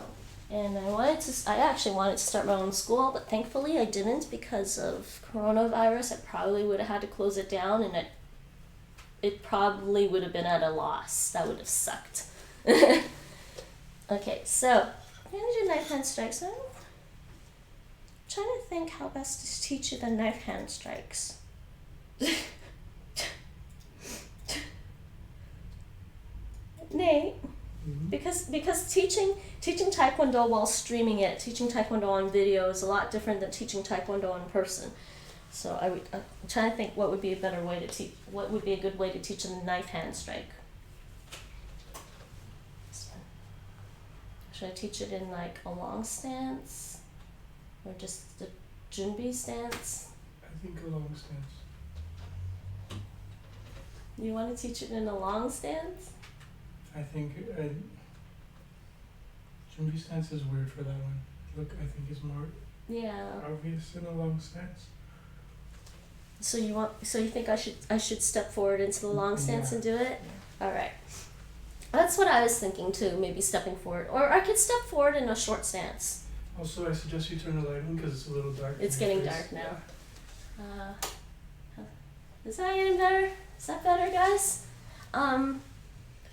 and I actually wanted to start my own school, but thankfully I didn't because of coronavirus. I probably would have had to close it down, and it probably would have been at a loss. That would have sucked. Okay, so I'm going to do knife hand strikes. I'm trying to think how best to teach you the knife hand strikes. Nate, because teaching Taekwondo while streaming it, teaching Taekwondo on video is a lot different than teaching Taekwondo in person. So I'm trying to think what would be a better way to teach. What would be a good way to teach a knife hand strike? Should I teach it in like a long stance, or just the Junbi stance? I think a long stance. You want to teach it in a long stance? I think Junbi stance is weird for that one. Look, I think it's more obvious in a long stance. So you think I should step forward into the long stance and do it? Yeah. All right. That's what I was thinking too, maybe stepping forward. Or I could step forward in a short stance. Also, I suggest you turn the light on because it's a little dark. It's getting dark now. Is that getting better? Is that better, guys?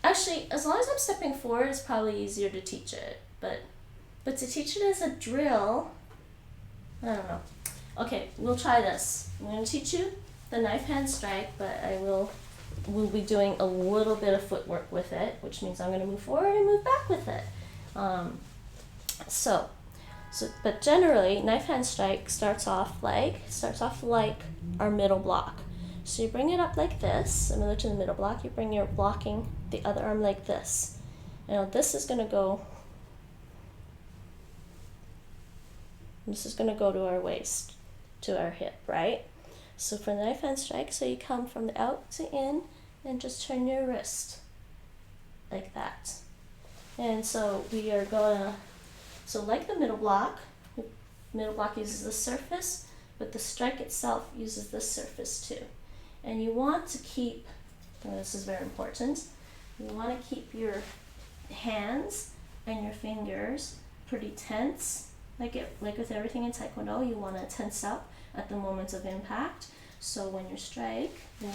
Actually, as long as I'm stepping forward, it's probably easier to teach it. But to teach it as a drill, I don't know. Okay, we'll try this. I'm going to teach you the knife hand strike, but we'll be doing a little bit of footwork with it, which means I'm going to move forward and move back with it. But generally, knife hand strike starts off like our middle block. So you bring it up like this, similar to the middle block. You bring your blocking the other arm like this. Now this is going to go to our waist, to our hip, right? So for the knife hand strike, so you come from the out to in and just turn your wrist like that. And so we are like the middle block uses the surface, but the strike itself uses the surface too. And you want to keep, this is very important, you want to keep your hands and your fingers pretty tense. Like with everything in Taekwondo, you want to tense up at the moment of impact. So when you strike, you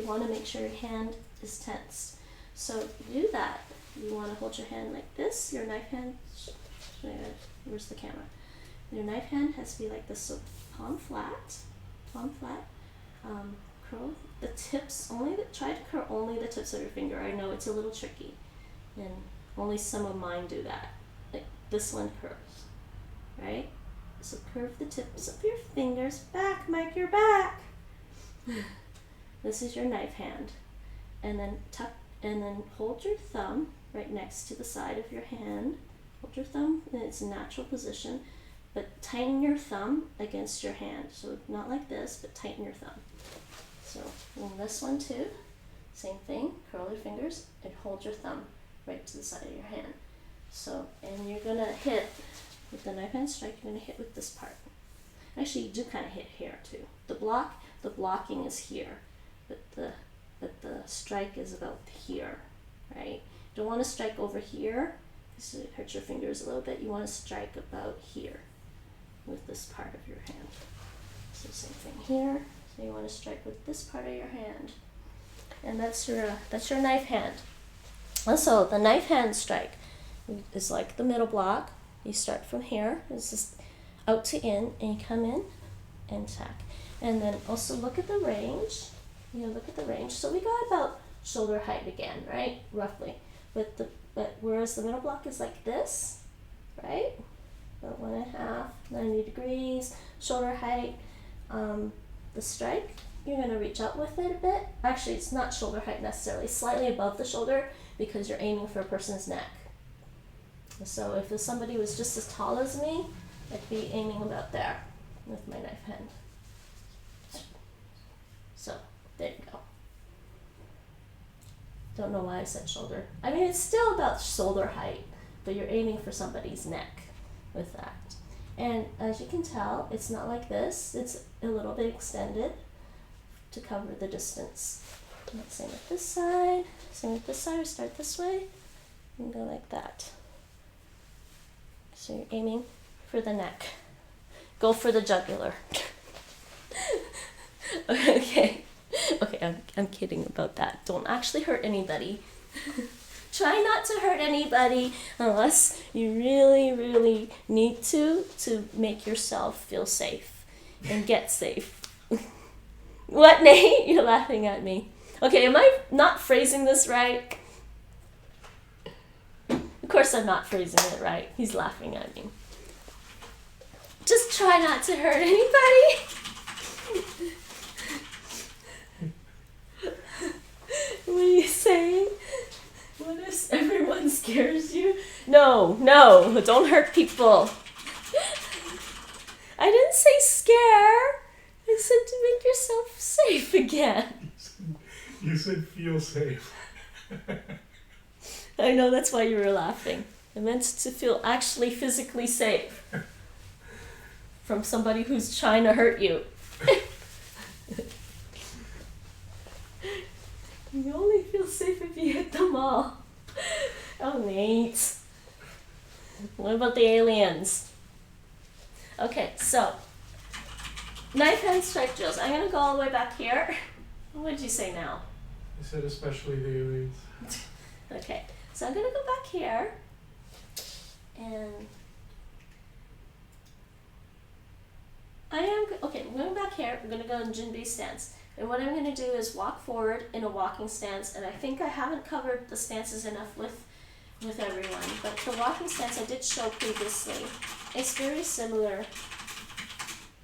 want to make sure your hand is tensed. So to do that, you want to hold your hand like this. Your knife hand, where's the camera? Your knife hand has to be like this, so palm flat. Curl the tips, try to curl only the tips of your finger. I know it's a little tricky, and only some of mine do that. Like this one curls, right? So curve the tips of your fingers back, Mike, you're back. This is your knife hand. And then hold your thumb right next to the side of your hand. Hold your thumb in its natural position, but tighten your thumb against your hand. So not like this, but tighten your thumb. So in this one too, same thing, curl your fingers and hold your thumb right to the side of your hand. So, and you're gonna hit, with the knife hand strike, you're gonna hit with this part. Actually, you do kind of hit here too. The blocking is here, but the strike is about here, right? You don't want to strike over here, because it hurts your fingers a little bit. You want to strike about here with this part of your hand. So same thing here. So you want to strike with this part of your hand, and that's your knife hand. Also, the knife hand strike is like the middle block. You start from here. This is out to in, and you come in and tack. And then also look at the range. Look at the range. So we got about shoulder height again, right? Roughly. But but whereas the middle block is like this, right? About 1.5, 90 degrees, shoulder height. The strike, you're going to reach up with it a bit. Actually, it's not shoulder height necessarily, slightly above the shoulder because you're aiming for a person's neck. So if somebody was just as tall as me, I'd be aiming about there with my knife hand. So, there you go. Don't know why I said shoulder. I mean, it's still about shoulder height, but you're aiming for somebody's neck with that. And as you can tell, it's not like this. It's a little bit extended to cover the distance. Same with this side. Same with this side. We start this way and go like that. So you're aiming for the neck. Go for the jugular. Okay. Okay, I'm kidding about that. Don't actually hurt anybody. Try not to hurt anybody unless you really, really need to make yourself feel safe and get safe. What, Nate? You're laughing at me. Okay, am I not phrasing this right? Of course I'm not phrasing it right. He's laughing at me. Just try not to hurt anybody. What are you saying? What if everyone scares you? No, don't hurt people. I didn't say scare. I said to make yourself safe again. You said feel safe. I know, that's why you were laughing. I meant to feel actually physically safe from somebody who's trying to hurt you. You only feel safe if you hit them all. Oh, Nate. What about the aliens? Okay, so knife hand strike drills. I'm going to go all the way back here. What did you say now? I said especially the aliens. Okay, so I'm going to go back here. And I'm going back here. I'm going to go in Jinbi stance. And what I'm going to do is walk forward in a walking stance, and I think I haven't covered the stances enough with everyone, but the walking stance I did show previously. It's very similar.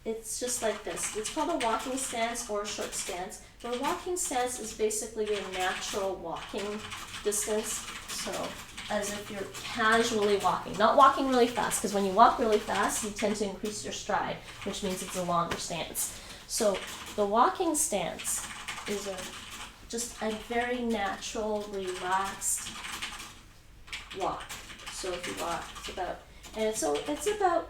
It's just like this. It's called a walking stance or a short stance. But a walking stance is basically your natural walking distance, so as if you're casually walking, not walking really fast, because when you walk really fast, you tend to increase your stride, which means it's a longer stance. So the walking stance is just a very natural, relaxed walk. So if you walk, it's about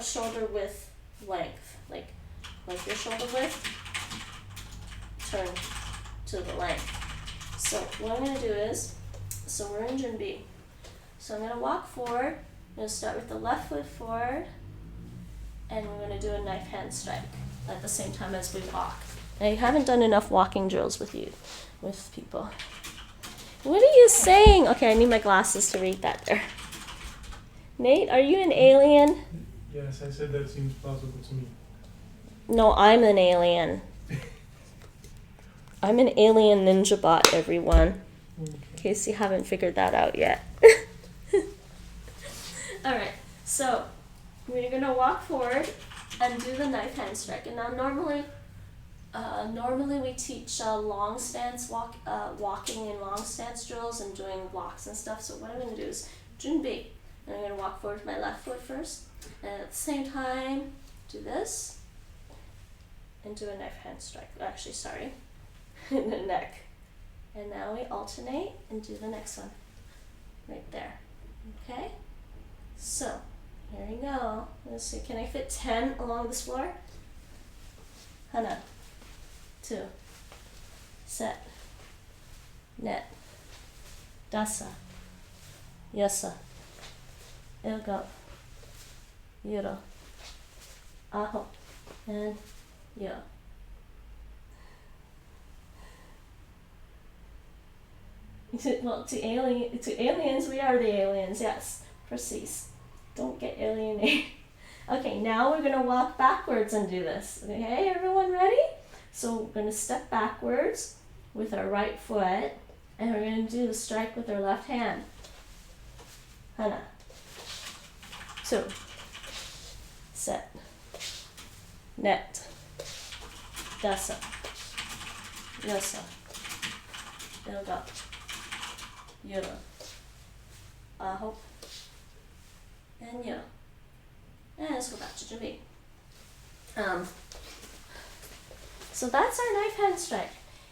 shoulder width length, like your shoulder width, turn to the length. So what I'm going to do is, so we're in Junbi. So I'm going to walk forward. I'm going to start with the left foot forward, and we're going to do a knife hand strike at the same time as we walk. I haven't done enough walking drills with people. What are you saying? Okay, I need my glasses to read that there. Nate, are you an alien? Yes, I said that seems plausible to me. No, I'm an alien. I'm an alien ninja bot, everyone. Okay. In case you haven't figured that out yet. Alright, so we're going to walk forward and do the knife hand strike. And now normally we teach long stance walking in long stance drills and doing blocks and stuff. So what I'm going to do is Junbi. And I'm going to walk forward with my left foot first. And at the same time, do this. And do a knife hand strike. Actually, sorry. In the neck. And now we alternate and do the next one. Right there. Okay? So, here we go. Let's see, can I fit 10 along this floor? Hana. 2. Set. Net. Dasa. Yasa. Ilgo. Yuro. Aho. And yo. Well, to aliens, we are the aliens, yes. Proceed. Don't get alienated. Okay, now we're going to walk backwards and do this. Okay, everyone ready? So we're going to step backwards with our right foot, and we're going to do the strike with our left hand. Hana. 2. Set. Net. Dasa. Yosa. Yoga. Yura. Aho. And yo. And let's go back to Jimmy. So that's our knife hand strike.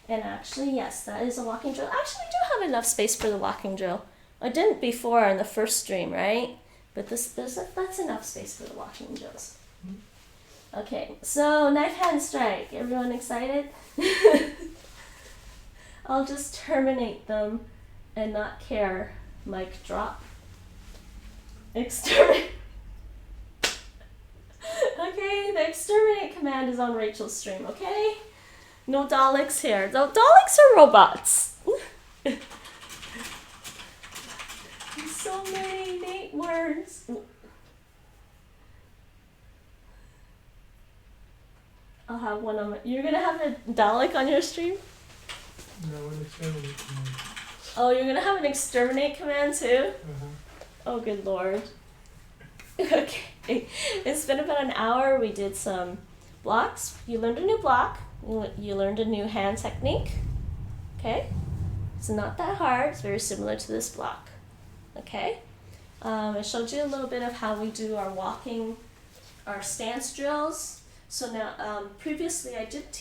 And actually, yes, that is a walking drill. Actually, we do have enough space for the walking drill. I didn't before in the first stream, right? But that's enough space for the walking drills. Okay, so knife hand strike. Everyone excited? I'll just terminate them and not care. Mic drop. Exterminate. Okay, the exterminate command is on Rachel's stream, okay? No Daleks here. The Daleks are robots. So many Nate words. I'll have one on my... You're gonna have a Dalek on your stream? No, an exterminate command. Oh, you're gonna have an exterminate command too? Uh-huh. Oh, good lord. Okay. It's been about an hour. We did some blocks. You learned a new block. You learned a new hand technique. Okay? It's not that hard. It's very similar to this block. Okay? I showed you a little bit of how we do our walking, our stance drills. So now, previously I did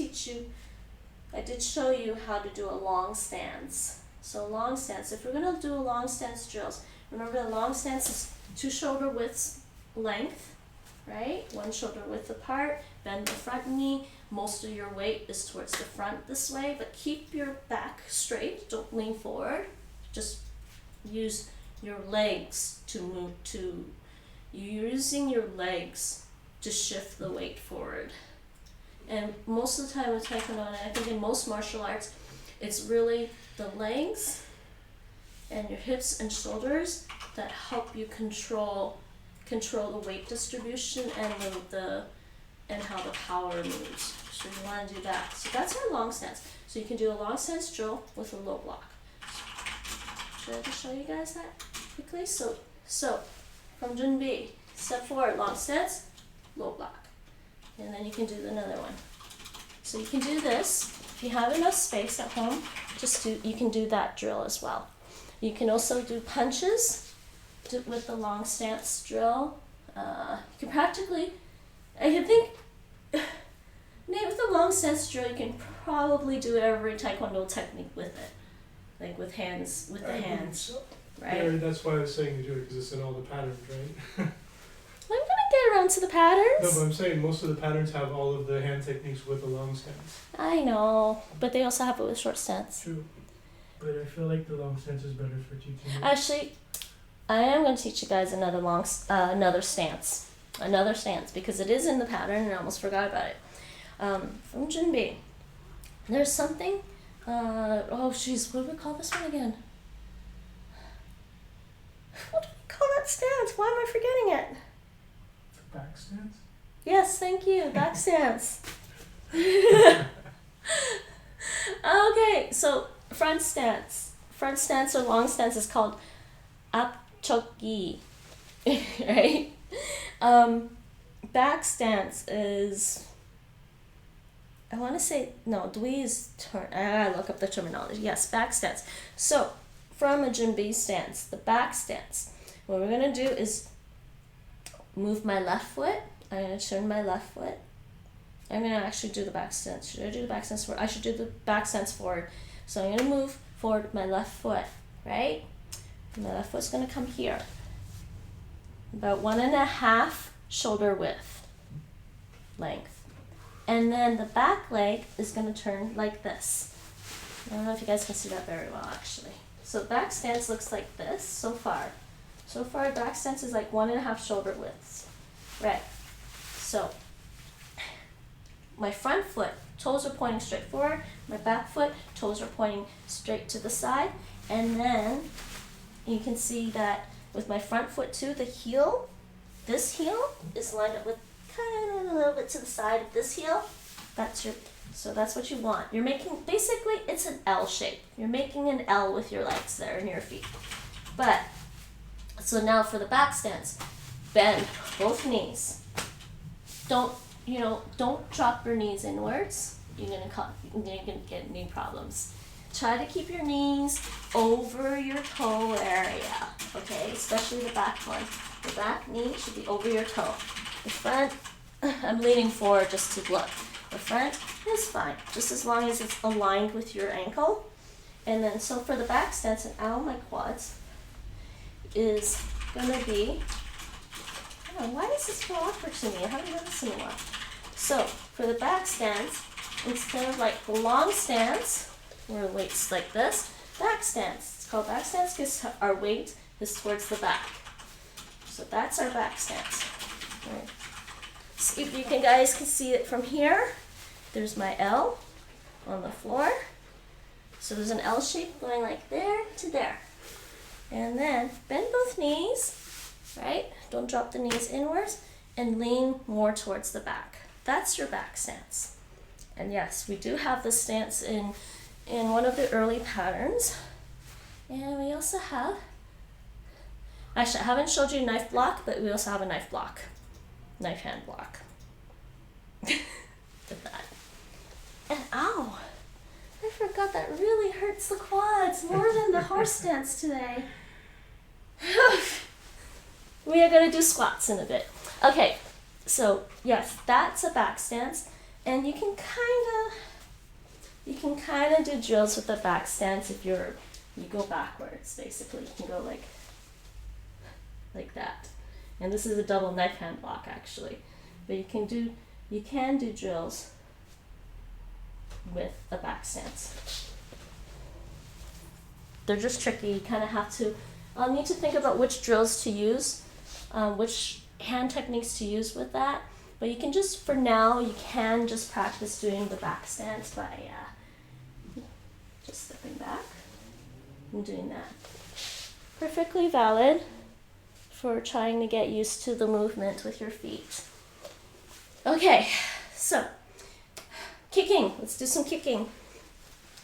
show you how to do a long stance. So long stance, if we're going to do a long stance drills, remember the long stance is 2 shoulder widths length, right? 1 shoulder width apart, bend the front knee. Most of your weight is towards the front this way, but keep your back straight. Don't lean forward. Just use your legs to move you're using your legs to shift the weight forward. And most of the time with Taekwondo, and I think in most martial arts, it's really the legs and your hips and shoulders that help you control the weight distribution and how the power moves. So you want to do that. So that's our long stance. So you can do a long stance drill with a low block. Should I just show you guys that quickly? So from Junbi, step forward, long stance, low block. And then you can do another one. So you can do this. If you have enough space at home, you can do that drill as well. You can also do punches with the long stance drill. You can Nate, with the long stance drill, you can probably do every Taekwondo technique with it. Like with the hands, right? Yeah, that's why I was saying to do it, because it's in all the patterns, right? I'm gonna get around to the patterns. No, but I'm saying most of the patterns have all of the hand techniques with a long stance. I know, but they also have it with short stance. True. But I feel like the long stance is better for teaching it. Actually, I am going to teach you guys another stance, because it is in the pattern and I almost forgot about it. From Junbi, there's something, what do we call this one again? What do we call that stance? Why am I forgetting it? Back stance? Yes, thank you, back stance. Okay, so front stance or long stance is called apchoki, right? Back stance is, I want to say, no, Dwi is turn. I gotta look up the terminology. Yes, back stance. So from a Junbi stance, the back stance, what we're gonna do is move my left foot. I'm gonna turn my left foot. I'm gonna actually do the back stance. Should I do the back stance forward? I should do the back stance forward. So I'm gonna move forward with my left foot, right? And my left foot's gonna come here. About 1.5 shoulder width length. And then the back leg is gonna turn like this. I don't know if you guys can see that very well actually. So back stance looks like this so far. So far back stance is like 1.5 shoulder widths. Right. So my front foot, toes are pointing straight forward. My back foot, toes are pointing straight to the side. And then you can see that with my front foot too, the heel, this heel is lined up with kind of a little bit to the side of this heel. So that's what you want. You're making, basically it's an L shape. You're making an L with your legs there and your feet. But So now for the back stance, bend both knees. Don't drop your knees inwards. You're gonna get knee problems. Try to keep your knees over your toe area, okay? Especially the back one. The back knee should be over your toe. The front, I'm leaning forward just to look. The front is fine, just as long as it's aligned with your ankle. And then, so for the back stance, and ow, my quads, is gonna be, oh, why does this feel awkward to me? I haven't done this in a while. So, for the back stance, instead of like the long stance, where the weight's like this, back stance. It's called back stance because our weight is towards the back. So that's our back stance. Right. See if you guys can see it from here. There's my L on the floor. So there's an L shape going like there to there. And then bend both knees, right? Don't drop the knees inwards and lean more towards the back. That's your back stance. And yes, we do have this stance in one of the early patterns. And we also have, actually I haven't showed you knife block, but we also have a knife block, knife hand block. Did that. And ow, I forgot that really hurts the quads more than the horse stance today. We are going to do squats in a bit. Okay, so yes, that's a back stance, and you can kind of do drills with the back stance if you go backwards. Basically, you can go like that. And this is a double knife hand block actually, but you can do drills with a back stance. They're just tricky. You kind of have to. I'll need to think about which drills to use, which hand techniques to use with that. But you can just, for now, you can just practice doing the back stance by just stepping back and doing that. Perfectly valid for trying to get used to the movement with your feet. Okay, so kicking. Let's do some kicking.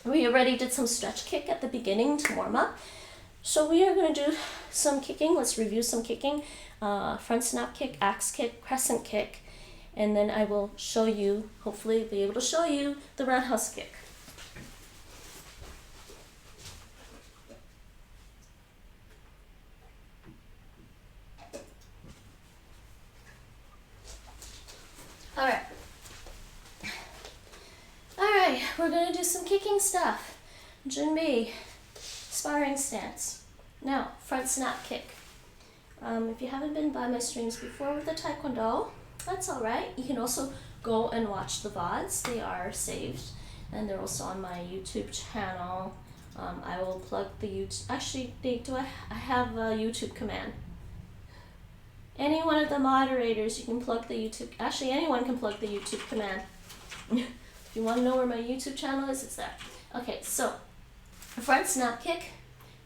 We already did some stretch kick at the beginning to warm up. So we are going to do some kicking. Let's review some kicking. Front snap kick, axe kick, crescent kick. And then I will show you, hopefully be able to show you the roundhouse kick. Alright, we're going to do some kicking stuff. Junbi, sparring stance. Now, front snap kick. If you haven't been by my streams before with the Taekwondo, that's alright. You can also go and watch the VODs. They are saved, and they're also on my YouTube channel. I will plug the YouTube. Actually, I have a YouTube command. Any one of the moderators, you can plug the YouTube. Actually, anyone can plug the YouTube command. If you want to know where my YouTube channel is, it's there. Okay, so front snap kick.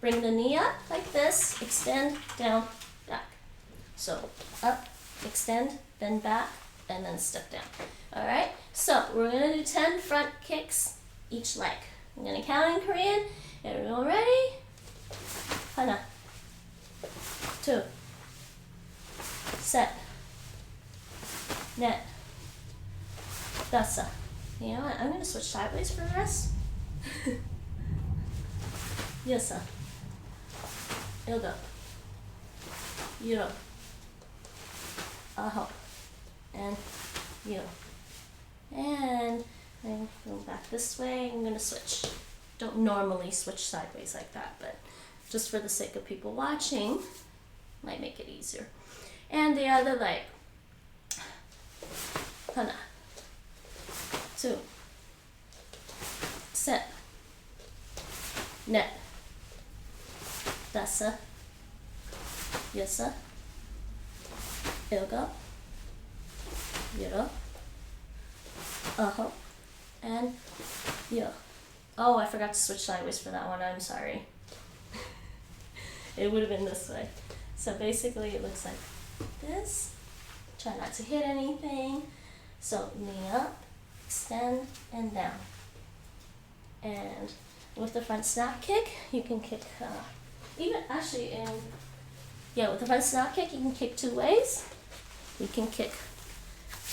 Bring the knee up like this. Extend, down, back. So up, extend, then back, and then step down. All right. So we're gonna do 10 front kicks each leg. I'm gonna count in Korean. Everyone ready? 하나, two, 셋, 넷, 다섯. You know what? I'm gonna switch sideways for the rest. 여섯, 일곱, 일곱, 아홉, and you. And I'm going back this way. I'm gonna switch. Don't normally switch sideways like that, but just for the sake of people watching, might make it easier. And the other leg. 하나, two, 셋, 넷, 다섯, 여섯, 일곱, 여덟, 아홉, and 열. Oh, I forgot to switch sideways for that one. I'm sorry. It would have been this way. So basically it looks like this. Try not to hit anything. So knee up, extend, and down. And with the front snap kick, you can kick, even actually Yeah, with the front snap kick, you can kick two ways. You can kick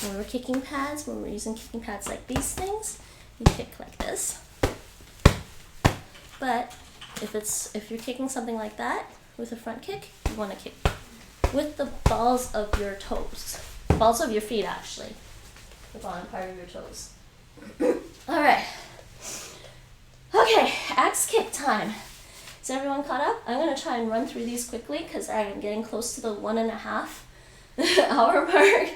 when we're kicking pads, when we're using kicking pads like these things, you kick like this. But if you're kicking something like that with a front kick, you want to kick with the balls of your toes. Balls of your feet, actually. The bottom part of your toes. Alright. Okay, axe kick time. Is everyone caught up? I'm going to try and run through these quickly because I am getting close to the 1.5 hour mark.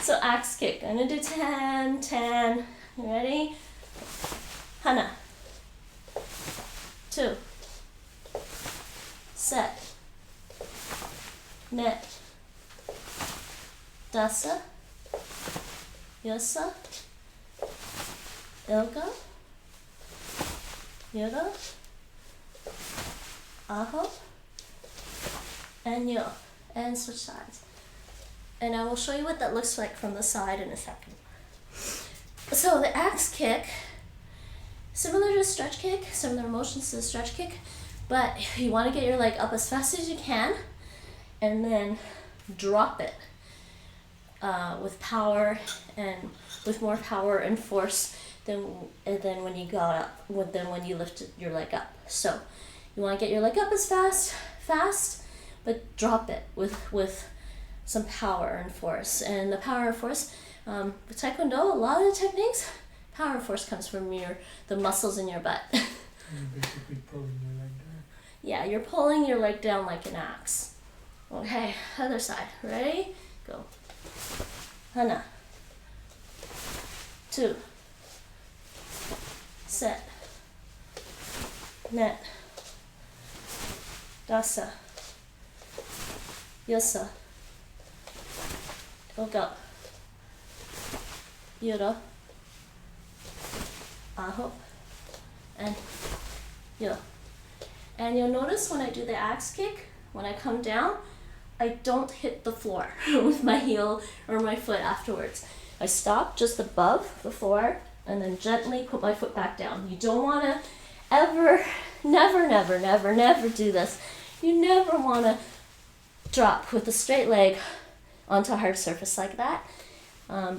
So axe kick. I'm going to do 10, 10. You ready? Hana. 2. Set. Net. Dasa. Yosa. Ilga. Yoda. Aho. And yo. And switch sides. And I will show you what that looks like from the side in a second. So the axe kick, similar to a stretch kick, similar motions to the stretch kick, but you want to get your leg up as fast as you can and then drop it with power and with more power and force than when you got up, when you lifted your leg up. So you want to get your leg up as fast, but drop it with some power and force. And the power and force, with Taekwondo, a lot of the techniques, power and force comes from the muscles in your butt. You're basically pulling your leg down. Yeah, you're pulling your leg down like an axe. Okay, other side. Ready? Go. Hana. 2. Set. Net. Dasa. Yosa. Ilga. Yura. Aho. And yo. And you'll notice when I do the axe kick, when I come down, I don't hit the floor with my heel or my foot afterwards. I stop just above the floor and then gently put my foot back down. You don't want to never do this. You never want to drop with a straight leg onto a hard surface like that.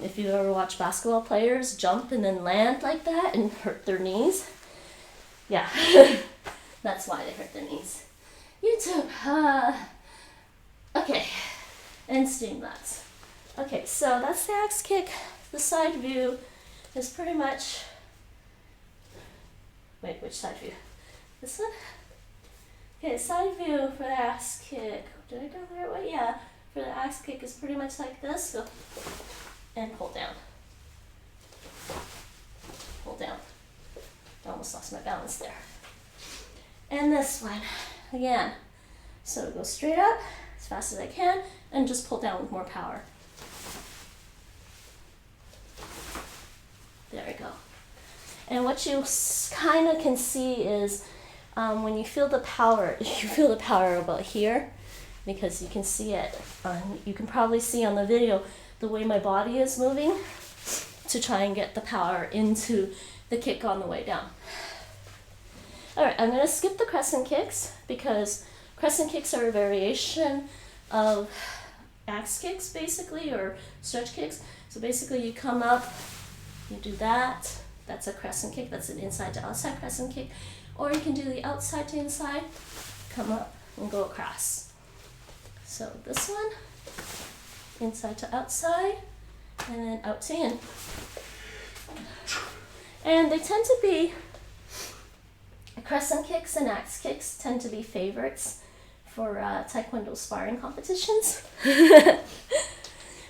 If you've ever watched basketball players jump and then land like that and hurt their knees, yeah, that's why they hurt their knees. YouTube, okay, and Streamlabs. Okay, so that's the axe kick. The side view is pretty much, wait, which side view? This one? Okay, side view for the axe kick. Did I go the right way? Yeah, for the axe kick is pretty much like this. Go and pull down. Pull down. I almost lost my balance there. And this one, again. So go straight up as fast as I can and just pull down with more power. There we go. And what you kind of can see is when you feel the power, you feel the power about here because you can see it. You can probably see on the video the way my body is moving to try and get the power into the kick on the way down. Alright, I'm going to skip the crescent kicks because crescent kicks are a variation of axe kicks basically, or stretch kicks. So basically you come up, you do that, that's a crescent kick, that's an inside to outside crescent kick. Or you can do the outside to inside, come up and go across. So this one, inside to outside, and then out to in. And they tend to be, crescent kicks and axe kicks tend to be favorites for Taekwondo sparring competitions.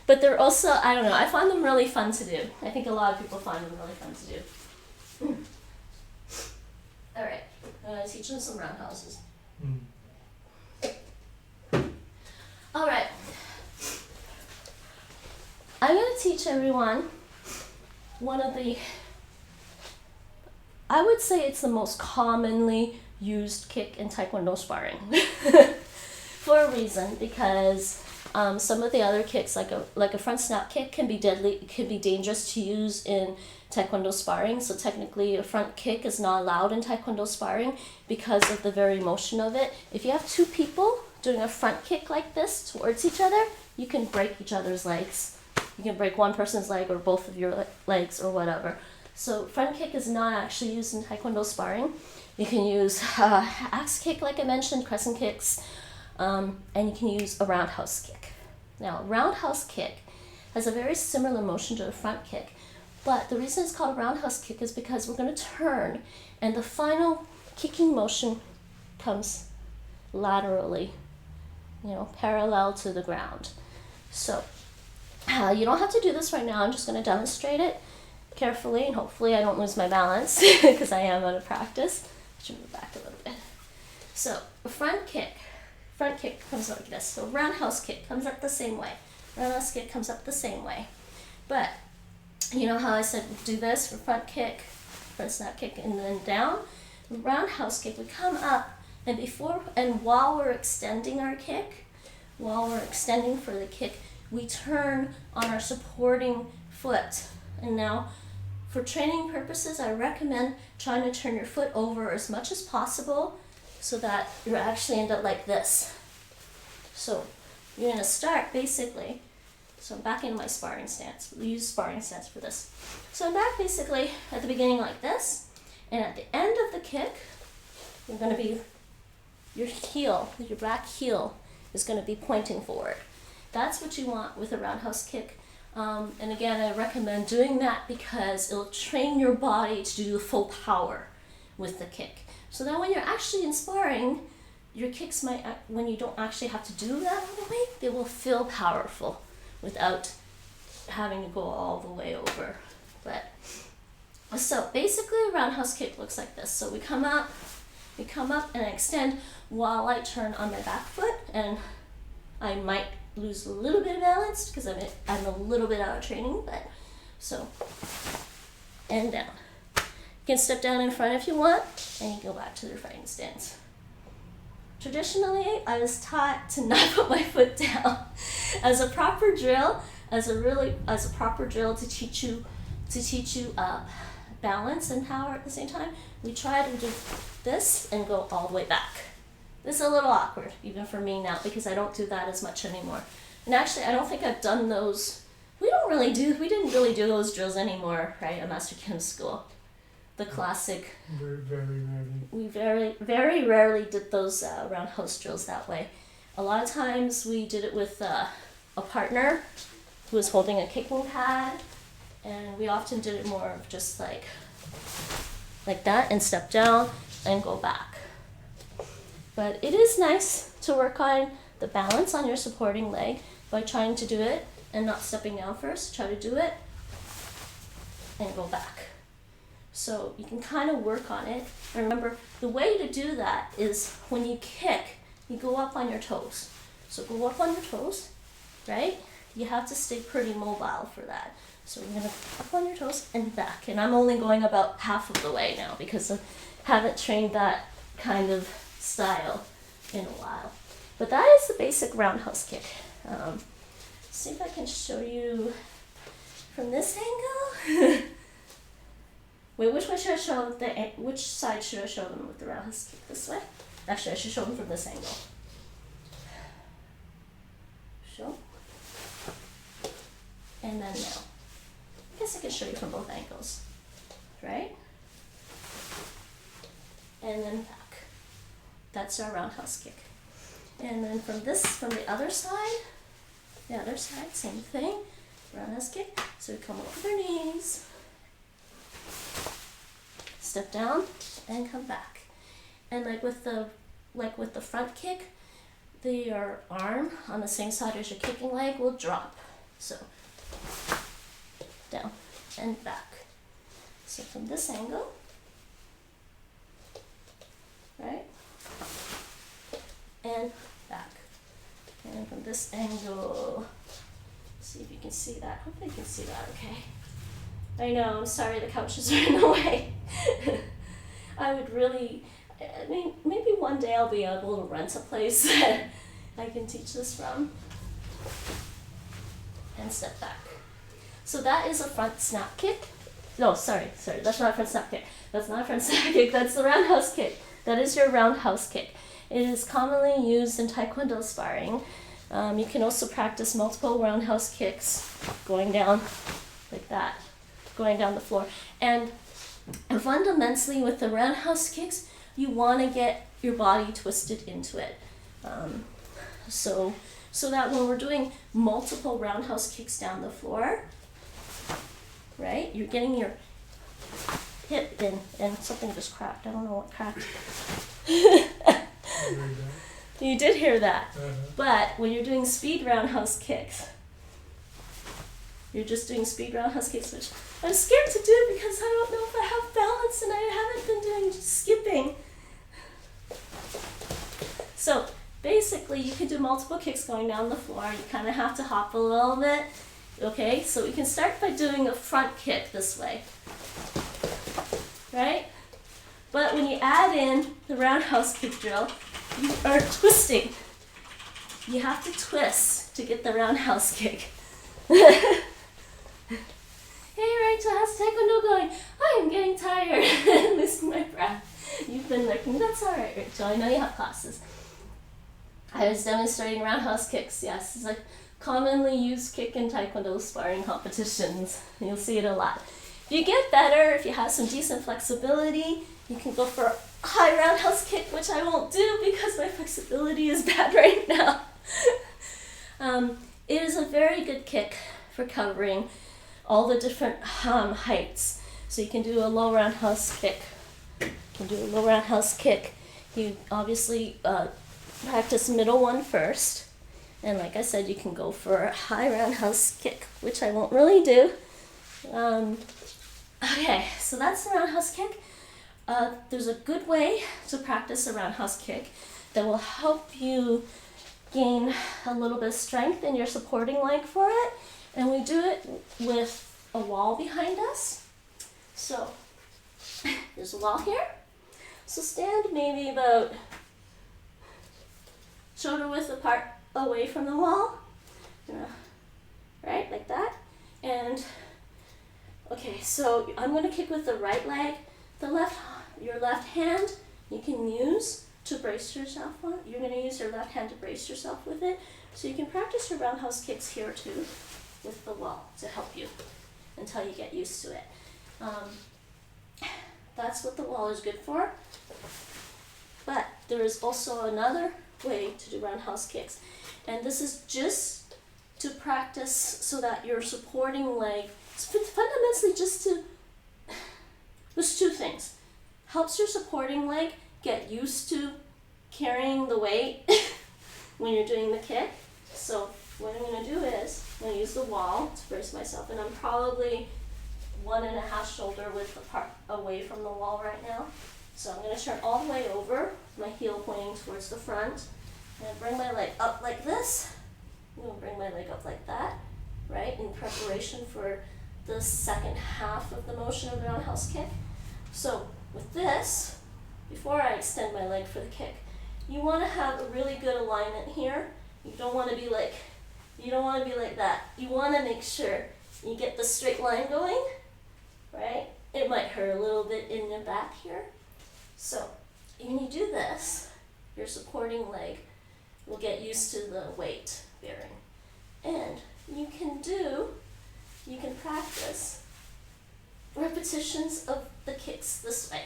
But they're also, I don't know, I find them really fun to do. I think a lot of people find them really fun to do. Alright, I'm going to teach them some roundhouses. Alright. I'm going to teach everyone one of the, I would say it's the most commonly used kick in Taekwondo sparring. For a reason, because some of the other kicks, like a front snap kick, can be deadly, can be dangerous to use in Taekwondo sparring. So technically, a front kick is not allowed in Taekwondo sparring because of the very motion of it. If you have two people doing a front kick like this towards each other, you can break each other's legs. You can break one person's leg or both of your legs or whatever. So front kick is not actually used in Taekwondo sparring. You can use axe kick, like I mentioned, crescent kicks, and you can use a roundhouse kick. Now, a roundhouse kick has a very similar motion to a front kick, but the reason it's called a roundhouse kick is because we're going to turn, and the final kicking motion comes laterally, parallel to the ground. So you don't have to do this right now. I'm just going to demonstrate it carefully, and hopefully I don't lose my balance because I am out of practice. I should move back a little bit. So front kick comes like this. So roundhouse kick comes up the same way. Roundhouse kick comes up the same way. But you know how I said do this for front kick, front snap kick, and then down? Roundhouse kick, we come up, and while we're extending our kick, while we're extending for the kick, we turn on our supporting foot. And now, for training purposes, I recommend trying to turn your foot over as much as possible so that you actually end up like this. So you're going to start basically, so I'm back in my sparring stance. We use sparring stance for this. So I'm back basically at the beginning like this, and at the end of the kick, you're going to be, your back heel is going to be pointing forward. That's what you want with a roundhouse kick. And again, I recommend doing that because it'll train your body to do the full power with the kick. So that when you're actually in sparring, your kicks might, when you don't actually have to do that all the way, they will feel powerful without having to go all the way over. So basically a roundhouse kick looks like this. So we come up and extend while I turn on my back foot, and I might lose a little bit of balance because I'm a little bit out of training, but so, and down. You can step down in front if you want, and you go back to your fighting stance. Traditionally, I was taught to not put my foot down as a proper drill, to teach you balance and power at the same time. We try to do this and go all the way back. This is a little awkward, even for me now, because I don't do that as much anymore. And actually, I don't think I've done those. We didn't really do those drills anymore, right, at Master Kim's school. The classic. Very, very rarely. We very rarely did those roundhouse drills that way. A lot of times we did it with a partner who was holding a kicking pad, and we often did it more of just like that, and step down and go back. But it is nice to work on the balance on your supporting leg by trying to do it and not stepping down first. Try to do it and go back. So you can kind of work on it. And remember, the way to do that is when you kick, you go up on your toes. So go up on your toes, right? You have to stay pretty mobile for that. So you're going to up on your toes and back. And I'm only going about half of the way now because I haven't trained that kind of style in a while. But that is the basic roundhouse kick. See if I can show you from this angle. Wait, which side should I show them with the roundhouse kick? This way? Actually, I should show them from this angle. Show. And then now. I guess I can show you from both angles. Right? And then back. That's our roundhouse kick. And then from the other side, same thing, roundhouse kick. So we come up with our knees, step down, and come back. And like with the front kick, your arm on the same side as your kicking leg will drop. So down and back. So from this angle, right? And back. And from this angle, see if you can see that. Hopefully you can see that okay. I know, I'm sorry the couches are in the way. Maybe one day I'll be able to rent a place that I can teach this from. And step back. So that is a front snap kick. No, sorry, that's not a front snap kick. That's not a front snap kick, that's the roundhouse kick. That is your roundhouse kick. It is commonly used in Taekwondo sparring. You can also practice multiple roundhouse kicks going down like that, going down the floor. And fundamentally with the roundhouse kicks, you want to get your body twisted into it. So that when we're doing multiple roundhouse kicks down the floor, right, you're getting your hip in, and something just cracked. I don't know what cracked. You did hear that. But when you're doing speed roundhouse kicks, you're just doing speed roundhouse kicks, which I'm scared to do because I don't know if I have balance and I haven't been doing skipping. So basically you can do multiple kicks going down the floor. You kind of have to hop a little bit. Okay, so we can start by doing a front kick this way. Right? But when you add in the roundhouse kick drill, you are twisting. You have to twist to get the roundhouse kick. Hey Rachel, how's Taekwondo going? I am getting tired and losing my breath. You've been lurking. That's alright, Rachel. I know you have classes. I was demonstrating roundhouse kicks. Yes, it's a commonly used kick in Taekwondo sparring competitions. You'll see it a lot. If you get better, if you have some decent flexibility, you can go for a high roundhouse kick, which I won't do because my flexibility is bad right now. It is a very good kick for covering all the different heights. So you can do a low roundhouse kick. You can do a low roundhouse kick. You obviously practice middle one first. And like I said, you can go for a high roundhouse kick, which I won't really do. Okay, so that's the roundhouse kick. There's a good way to practice a roundhouse kick that will help you gain a little bit of strength in your supporting leg for it. And we do it with a wall behind us. So there's a wall here. So stand maybe about shoulder width apart away from the wall. Right, like that. And okay, so I'm going to kick with the right leg. Your left hand you can use to brace yourself on. You're going to use your left hand to brace yourself with it. So you can practice your roundhouse kicks here too with the wall to help you until you get used to it. That's what the wall is good for. But there is also another way to do roundhouse kicks. And this is just to practice so that your supporting leg, fundamentally there's two things. Helps your supporting leg get used to carrying the weight when you're doing the kick. So what I'm going to do is I'm going to use the wall to brace myself, and I'm probably 1.5 shoulder width apart away from the wall right now. So I'm going to turn all the way over, my heel pointing towards the front, and bring my leg up like this. I'm going to bring my leg up like that, right, in preparation for the second half of the motion of the roundhouse kick. So with this, before I extend my leg for the kick, you want to have a really good alignment here. You don't want to be like that. You want to make sure you get the straight line going, right? It might hurt a little bit in the back here. So when you do this, your supporting leg will get used to the weight bearing. And you can practice repetitions of the kicks this way,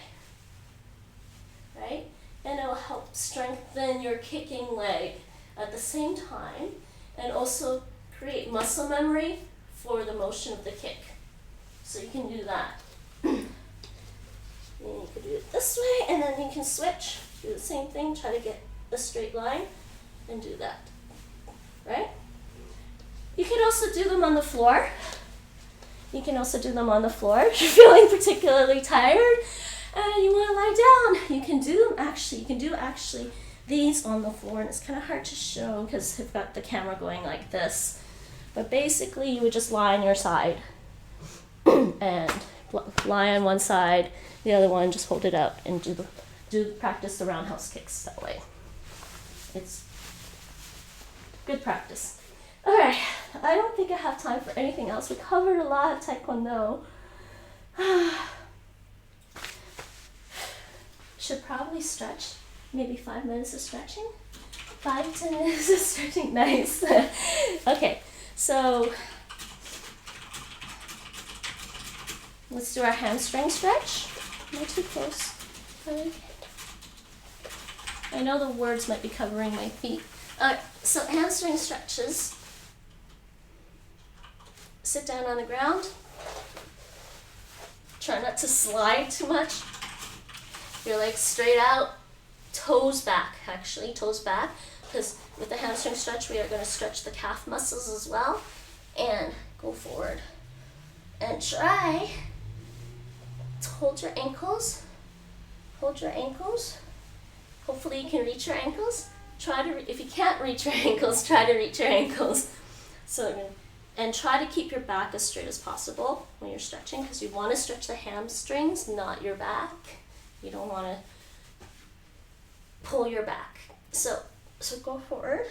right? And it will help strengthen your kicking leg at the same time and also create muscle memory for the motion of the kick. So you can do that. And you can do it this way, and then you can switch, do the same thing, try to get a straight line and do that, right? You can also do them on the floor. If you're feeling particularly tired and you want to lie down, you can do them these on the floor, and it's kind of hard to show because I've got the camera going like this. But basically you would just lie on your side and lie on one side, the other one just hold it out and practice the roundhouse kicks that way. It's good practice. Alright, I don't think I have time for anything else. We covered a lot of Taekwondo. Should probably stretch maybe 5 minutes of stretching. 5 to 10 minutes of stretching. Nice. Okay, so let's do our hamstring stretch. Not too close. Okay. I know the words might be covering my feet. So hamstring stretches. Sit down on the ground. Try not to slide too much. Your legs straight out. Toes back, actually. Toes back. Because with the hamstring stretch, we are going to stretch the calf muscles as well. And go forward. And try to hold your ankles. Hold your ankles. Hopefully you can reach your ankles. If you can't reach your ankles, try to reach your ankles. And try to keep your back as straight as possible when you're stretching, because you want to stretch the hamstrings, not your back. You don't want to pull your back. So go forward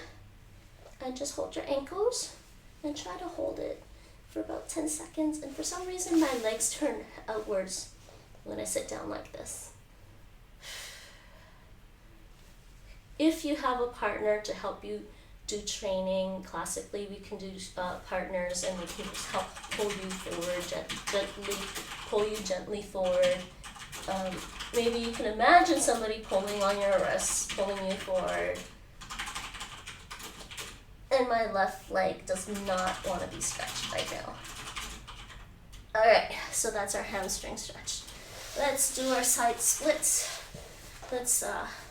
and just hold your ankles and try to hold it for about 10 seconds. And for some reason, my legs turn outwards when I sit down like this. If you have a partner to help you do training, classically we can do partners, and we can just help pull you forward, pull you gently forward. Maybe you can imagine somebody pulling on your wrists, pulling you forward. And my left leg does not want to be stretched right now. Alright, so that's our hamstring stretch. Let's do our side splits.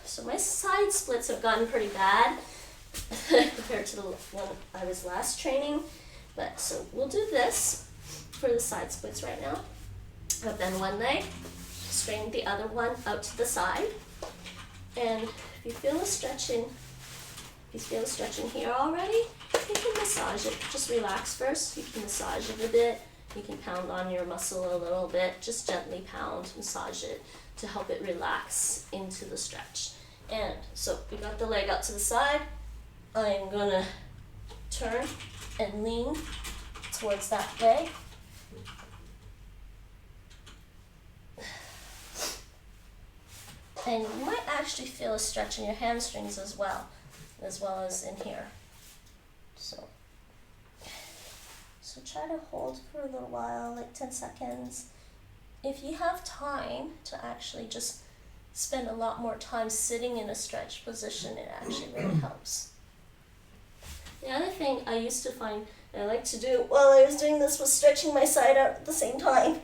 So my side splits have gotten pretty bad compared to the one I was last training. But so we'll do this for the side splits right now. I'll bend one leg, straighten the other one out to the side. And if you feel a stretching here already, you can massage it. Just relax first. You can massage it a bit. You can pound on your muscle a little bit. Just gently pound, massage it to help it relax into the stretch. And so we got the leg out to the side. I'm gonna turn and lean towards that leg. And you might actually feel a stretch in your hamstrings as well as in here. So try to hold for a little while, like 10 seconds. If you have time to actually just spend a lot more time sitting in a stretch position, it actually really helps. The other thing I used to find that I like to do while I was doing this was stretching my side out at the same time.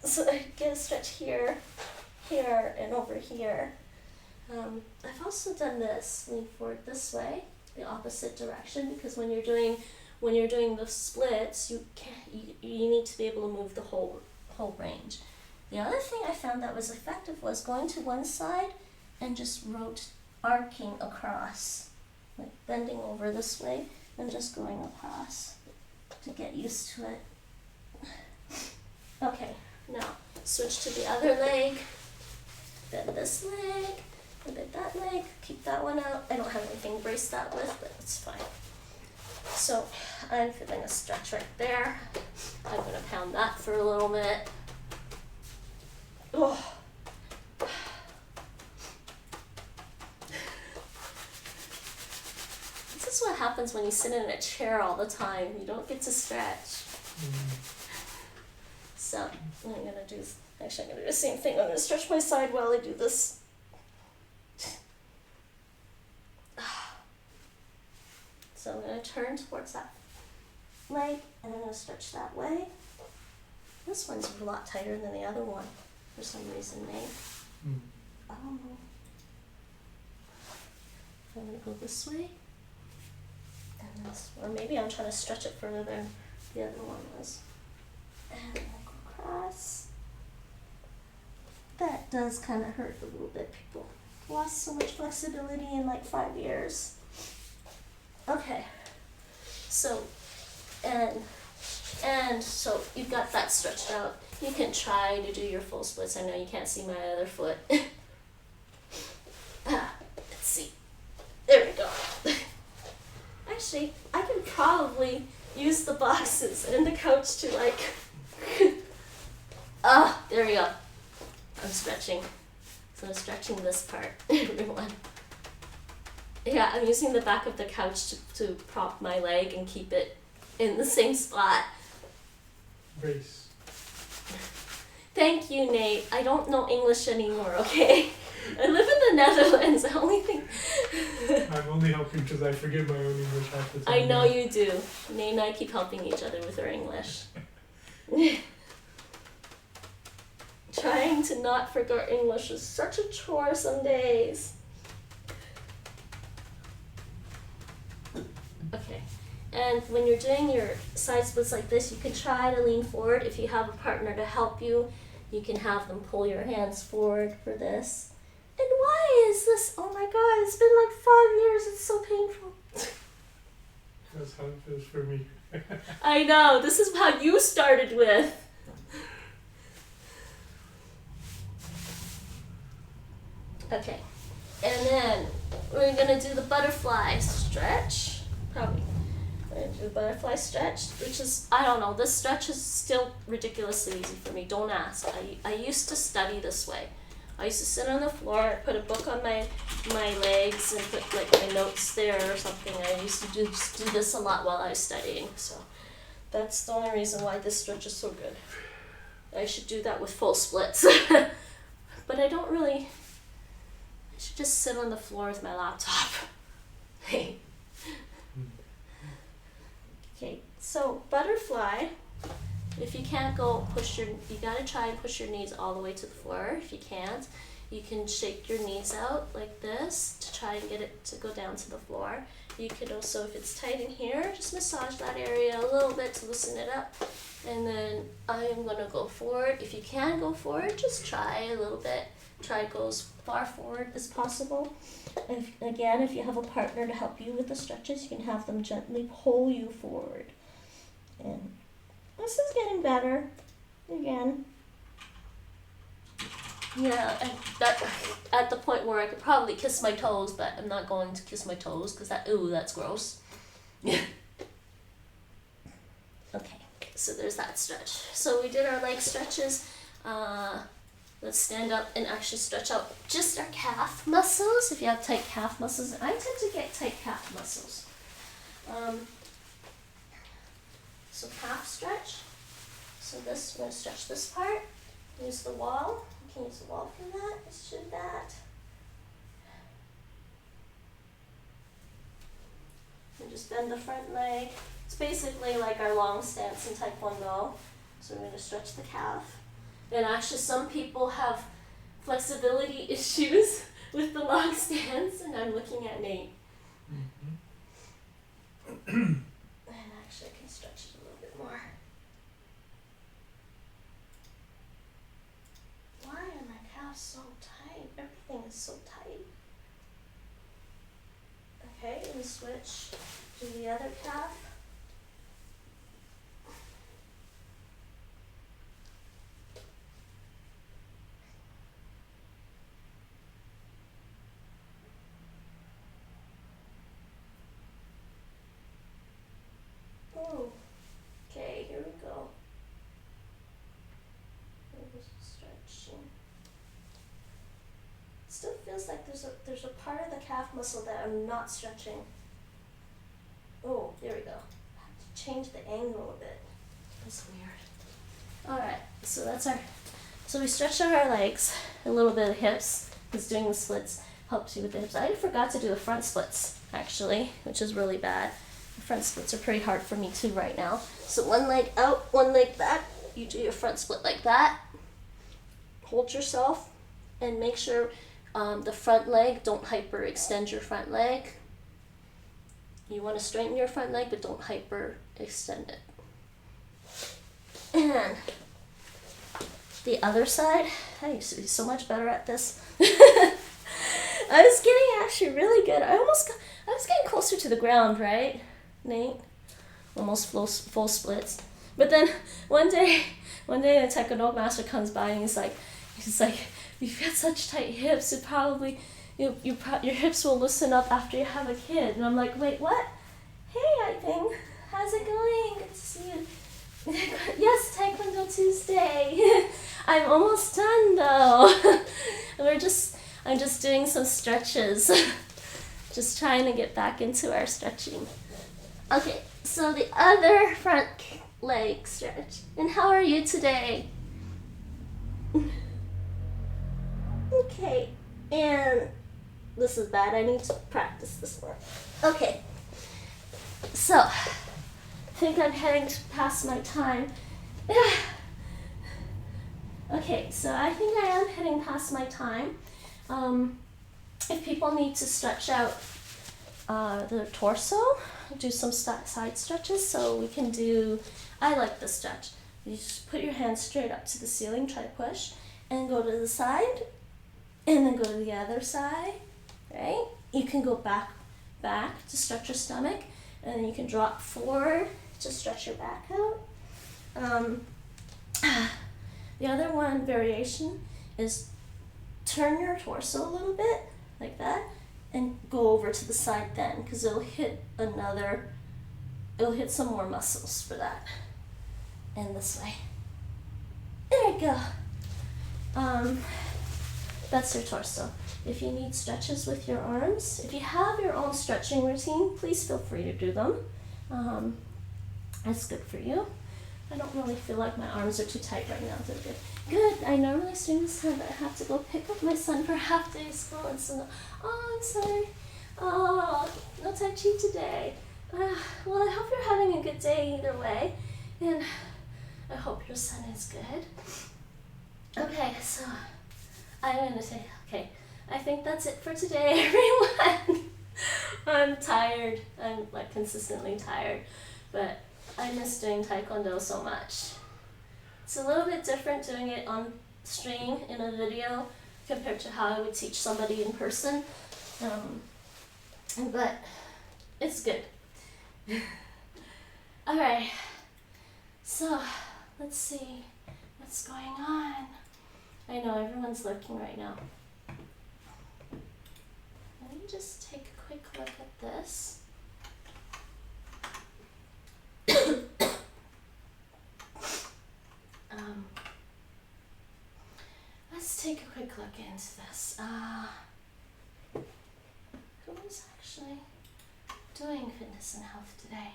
So I get a stretch here, and over here. I've also done this, lean forward this way, the opposite direction, because when you're doing the splits, you need to be able to move the whole range. The other thing I found that was effective was going to one side and just arcing across, like bending over this way and just going across to get used to it. Okay, now switch to the other leg, bend this leg, and bend that leg, keep that one out. I don't have anything to brace that with, but it's fine. So I'm feeling a stretch right there. I'm going to pound that for a little bit. Oh. This is what happens when you sit in a chair all the time. You don't get to stretch. So I'm going to do the same thing. I'm going to stretch my side while I do this. So I'm going to turn towards that leg, and I'm going to stretch that way. This one's a lot tighter than the other one for some reason, maybe. I don't know. I'm going to go this way. And this, or maybe I'm trying to stretch it further than the other one was. And I'll go across. That does kind of hurt a little bit. People lost so much flexibility in like 5 years. Okay, so, and so you've got that stretched out. You can try to do your full splits. I know you can't see my other foot. Let's see. There we go. Actually, I can probably use the boxes and the couch to there we go. I'm stretching. So I'm stretching this part, everyone. Yeah, I'm using the back of the couch to prop my leg and keep it in the same spot. Brace. Thank you, Nate. I don't know English anymore, okay? I live in the Netherlands. The only thing... I'm only helping because I forget my own English half the time. I know you do. Nate and I keep helping each other with our English. Trying to not forget English is such a chore some days. Okay, and when you're doing your side splits like this, you can try to lean forward. If you have a partner to help you, you can have them pull your hands forward for this. And why is this? Oh my god, it's been like 5 years, it's so painful. That's how it feels for me. I know, this is how you started with. Okay, and then we're gonna do the butterfly stretch. Probably. We're gonna do the butterfly stretch, which is, I don't know, this stretch is still ridiculously easy for me. Don't ask. I used to study this way. I used to sit on the floor, put a book on my legs, and put like my notes there or something. I used to do this a lot while I was studying, so that's the only reason why this stretch is so good. I should do that with full splits. But I don't really. I should just sit on the floor with my laptop. Hey. Okay, so butterfly, if you can't go you gotta try and push your knees all the way to the floor. If you can't, you can shake your knees out like this to try and get it to go down to the floor. You could also, if it's tight in here, just massage that area a little bit to loosen it up. And then I am gonna go forward. If you can go forward, just try a little bit. Try to go as far forward as possible. And if you have a partner to help you with the stretches, you can have them gently pull you forward. And this is getting better. Again. Yeah, and that at the point where I could probably kiss my toes, but I'm not going to kiss my toes because that's gross. Okay, so there's that stretch. So we did our leg stretches. Let's stand up and actually stretch out just our calf muscles. If you have tight calf muscles, I tend to get tight calf muscles. So calf stretch. So we're going to stretch this part. Use the wall. You can use the wall for that. Let's do that. And just bend the front leg. It's basically like our long stance in Taekwondo. So we're going to stretch the calf. And actually some people have flexibility issues with the long stance, and I'm looking at Nate. And actually I can stretch it a little bit more. Why are my calves so tight? Everything is so tight. Okay, and switch to the other calf. Okay, here we go. Stretching. Still feels like there's a part of the calf muscle that I'm not stretching. Oh, there we go. I have to change the angle a bit. That's weird. Alright, so we stretched out our legs, a little bit of the hips, because doing the splits helps you with the hips. I forgot to do the front splits, actually, which is really bad. The front splits are pretty hard for me too right now. So one leg out, one leg back. You do your front split like that. Hold yourself and make sure the front leg, don't hyperextend your front leg. You want to straighten your front leg, but don't hyperextend it. And the other side, I used to be so much better at this. I was getting actually really good. I was getting closer to the ground, right, Nate? Almost full splits. But then one day the Taekwondo master comes by and he's like, you've got such tight hips. It probably your hips will loosen up after you have a kid. And I'm like, wait, what? Hey, Iping, how's it going? Good to see you. Yes, Taekwondo Tuesday. I'm almost done though. I'm just doing some stretches. Just trying to get back into our stretching. Okay, so the other front leg stretch. And how are you today? Okay, and this is bad. I need to practice this more. Okay, so I think I'm heading past my time. Okay, so I think I am heading past my time. If people need to stretch out their torso, do some side stretches. So we can do, I like this stretch. You just put your hands straight up to the ceiling, try to push, and go to the side, and then go to the other side, right? You can go back to stretch your stomach, and then you can drop forward to stretch your back out. The other one variation is turn your torso a little bit, like that, and go over to the side then, because it'll hit some more muscles for that. And this way. There you go. That's your torso. If you need stretches with your arms, if you have your own stretching routine, please feel free to do them. That's good for you. I don't really feel like my arms are too tight right now. They're good. Good. I normally swing the sun, but I have to go pick up my son for half day school. And so, oh, I'm sorry. Oh, no Tai Chi today. Well, I hope you're having a good day either way. And I hope your son is good. Okay, so I'm going to say, okay, I think that's it for today, everyone. I'm tired. I'm like consistently tired, but I miss doing Taekwondo so much. It's a little bit different doing it on stream in a video compared to how I would teach somebody in person, but it's good. Alright, so let's see what's going on. I know everyone's lurking right now. Let me just take a quick look at this. Let's take a quick look into this. Who is actually doing fitness and health today?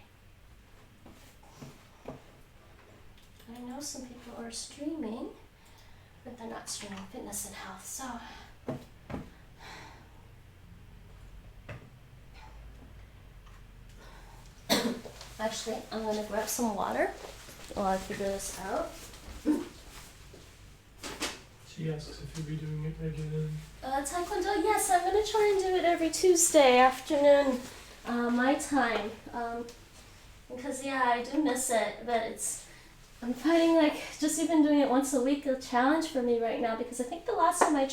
I know some people are streaming, but they're not streaming fitness and health, so actually, I'm going to grab some water while I figure this out. She asks if you'll be doing it regularly. Taekwondo, yes, I'm going to try and do it every Tuesday afternoon, my time. Because, yeah, I do miss it, but I'm finding like just even doing it once a week a challenge for me right now, because I think the last time I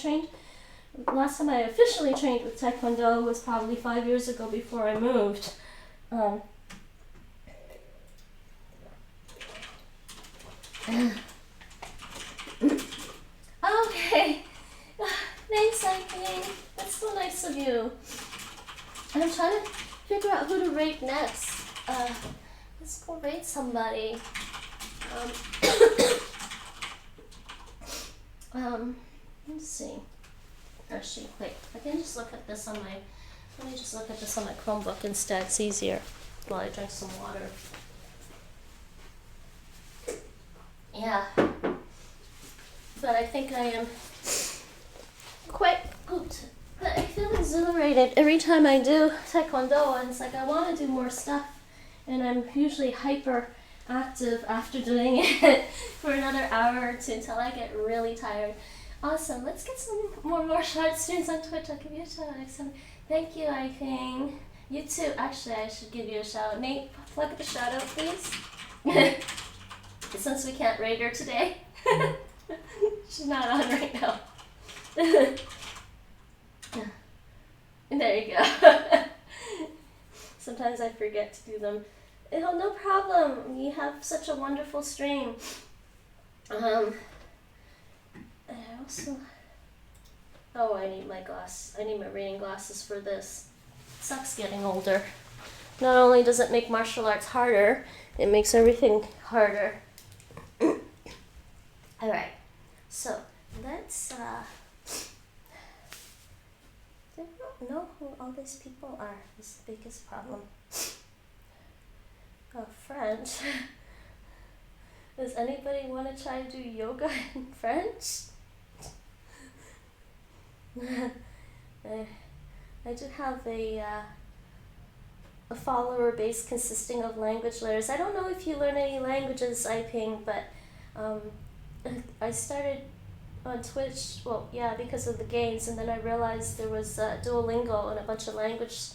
officially trained with Taekwondo was probably 5 years ago before I moved. Okay. Thanks, I think. That's so nice of you. I'm trying to figure out who to rate next. Let's go rate somebody. Let's see. Actually, wait. I can just look at this on my. Let me just look at this on my Chromebook instead. It's easier while I drink some water. Yeah. But I think I am quite good. But I feel exhilarated every time I do Taekwondo, and it's like I want to do more stuff, and I'm usually hyper active after doing it for another hour or two until I get really tired. Awesome. Let's get some more short streams on Twitch. I'll give you a shout out next time. Thank you, I think. You too. Actually, I should give you a shout out. Nate, plug up a shout out, please. Since we can't raid her today. She's not on right now. There you go. Sometimes I forget to do them. Oh, no problem. You have such a wonderful stream. I need my glass. I need my reading glasses for this. It sucks getting older. Not only does it make martial arts harder, it makes everything harder. Alright. So let's they don't know who all these people are. Is the biggest problem. Oh, French. Does anybody want to try to do yoga in French? I do have a follower base consisting of language learners. I don't know if you learn any languages, Iping, but I started on Twitch, well, yeah, because of the games, and then I realized there was Duolingo and a bunch of language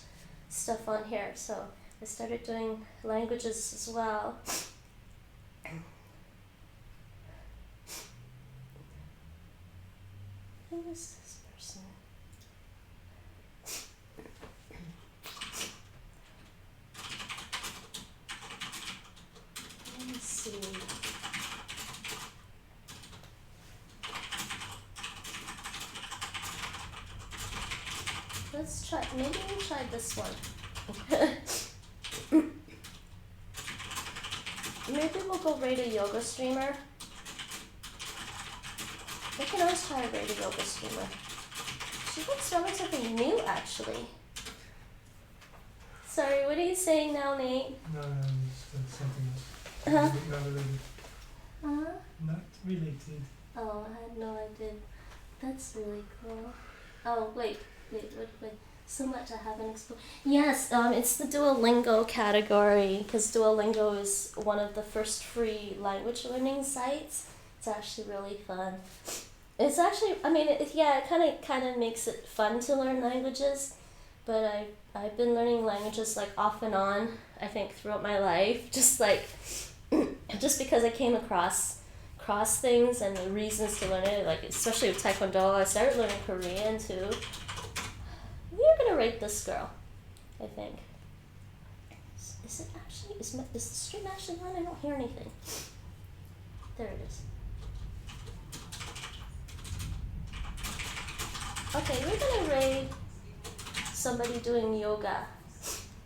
stuff on here, so I started doing languages as well. Who is this person? Let me see. Let's try, maybe we'll try this one. Maybe we'll go rate a yoga streamer. We can always try a rate a yoga streamer. She looks relatively new, actually. Sorry, what are you saying now, Nate? No, it's something else. Uh-huh. Not related. Huh? Not related. Oh, I had no idea. That's really cool. Oh, wait. So much I haven't explored. Yes, it's the Duolingo category, because Duolingo is one of the first free language learning sites. It's actually really fun. It's actually, I mean, it kind of makes it fun to learn languages, but I've been learning languages like off and on, I think, throughout my life, just because I came across things and the reasons to learn it, like especially with Taekwondo. I started learning Korean too. We're gonna rate this girl, I think. Is it actually, is the stream actually on? I don't hear anything. There it is. Okay, we're gonna rate somebody doing yoga.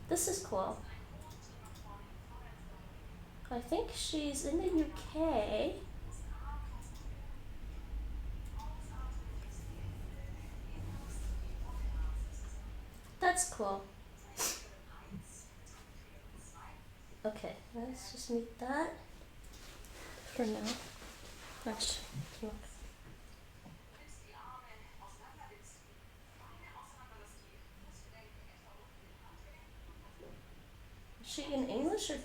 This is cool. I think she's in the UK. That's cool. Okay, let's just meet that for now. Let's look. Is she in English or?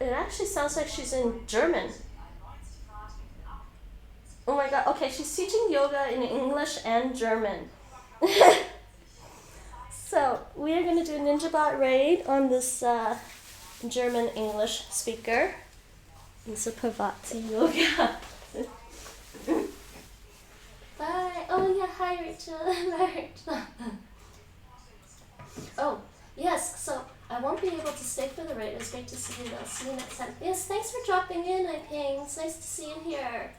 It actually sounds like she's in German. Oh my god, okay, she's teaching yoga in English and German. So, we are going to do a Ninja Bot raid on this German-English speaker. It's a Pavati yoga. Bye. Oh yeah, hi Rachel. Bye Rachel. Oh, yes, so I won't be able to stay for the raid. It was great to see you though. See you next time. Yes, thanks for dropping in, Iping. It's nice to see you here.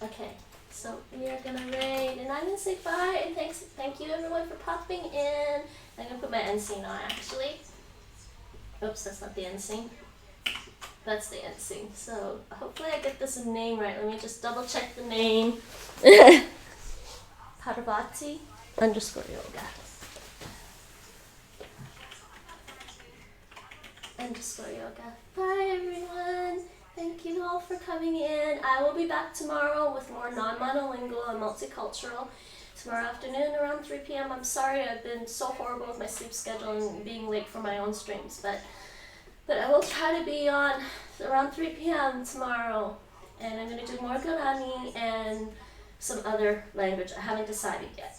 Okay, so we are gonna raid, and I'm gonna say bye, and thank you everyone for popping in. I'm gonna put my end scene on actually. Oops, that's not the end scene. That's the end scene. So hopefully I get this name right. Let me just double check the name. Parvati _yoga. _yoga. Bye everyone. Thank you all for coming in. I will be back tomorrow with more non-monolingual and multicultural. Tomorrow afternoon around 3 p.m. I'm sorry I've been so horrible with my sleep schedule and being late for my own streams, but I will try to be on around 3 p.m. tomorrow. And I'm going to do more Guarani and some other language. I haven't decided yet.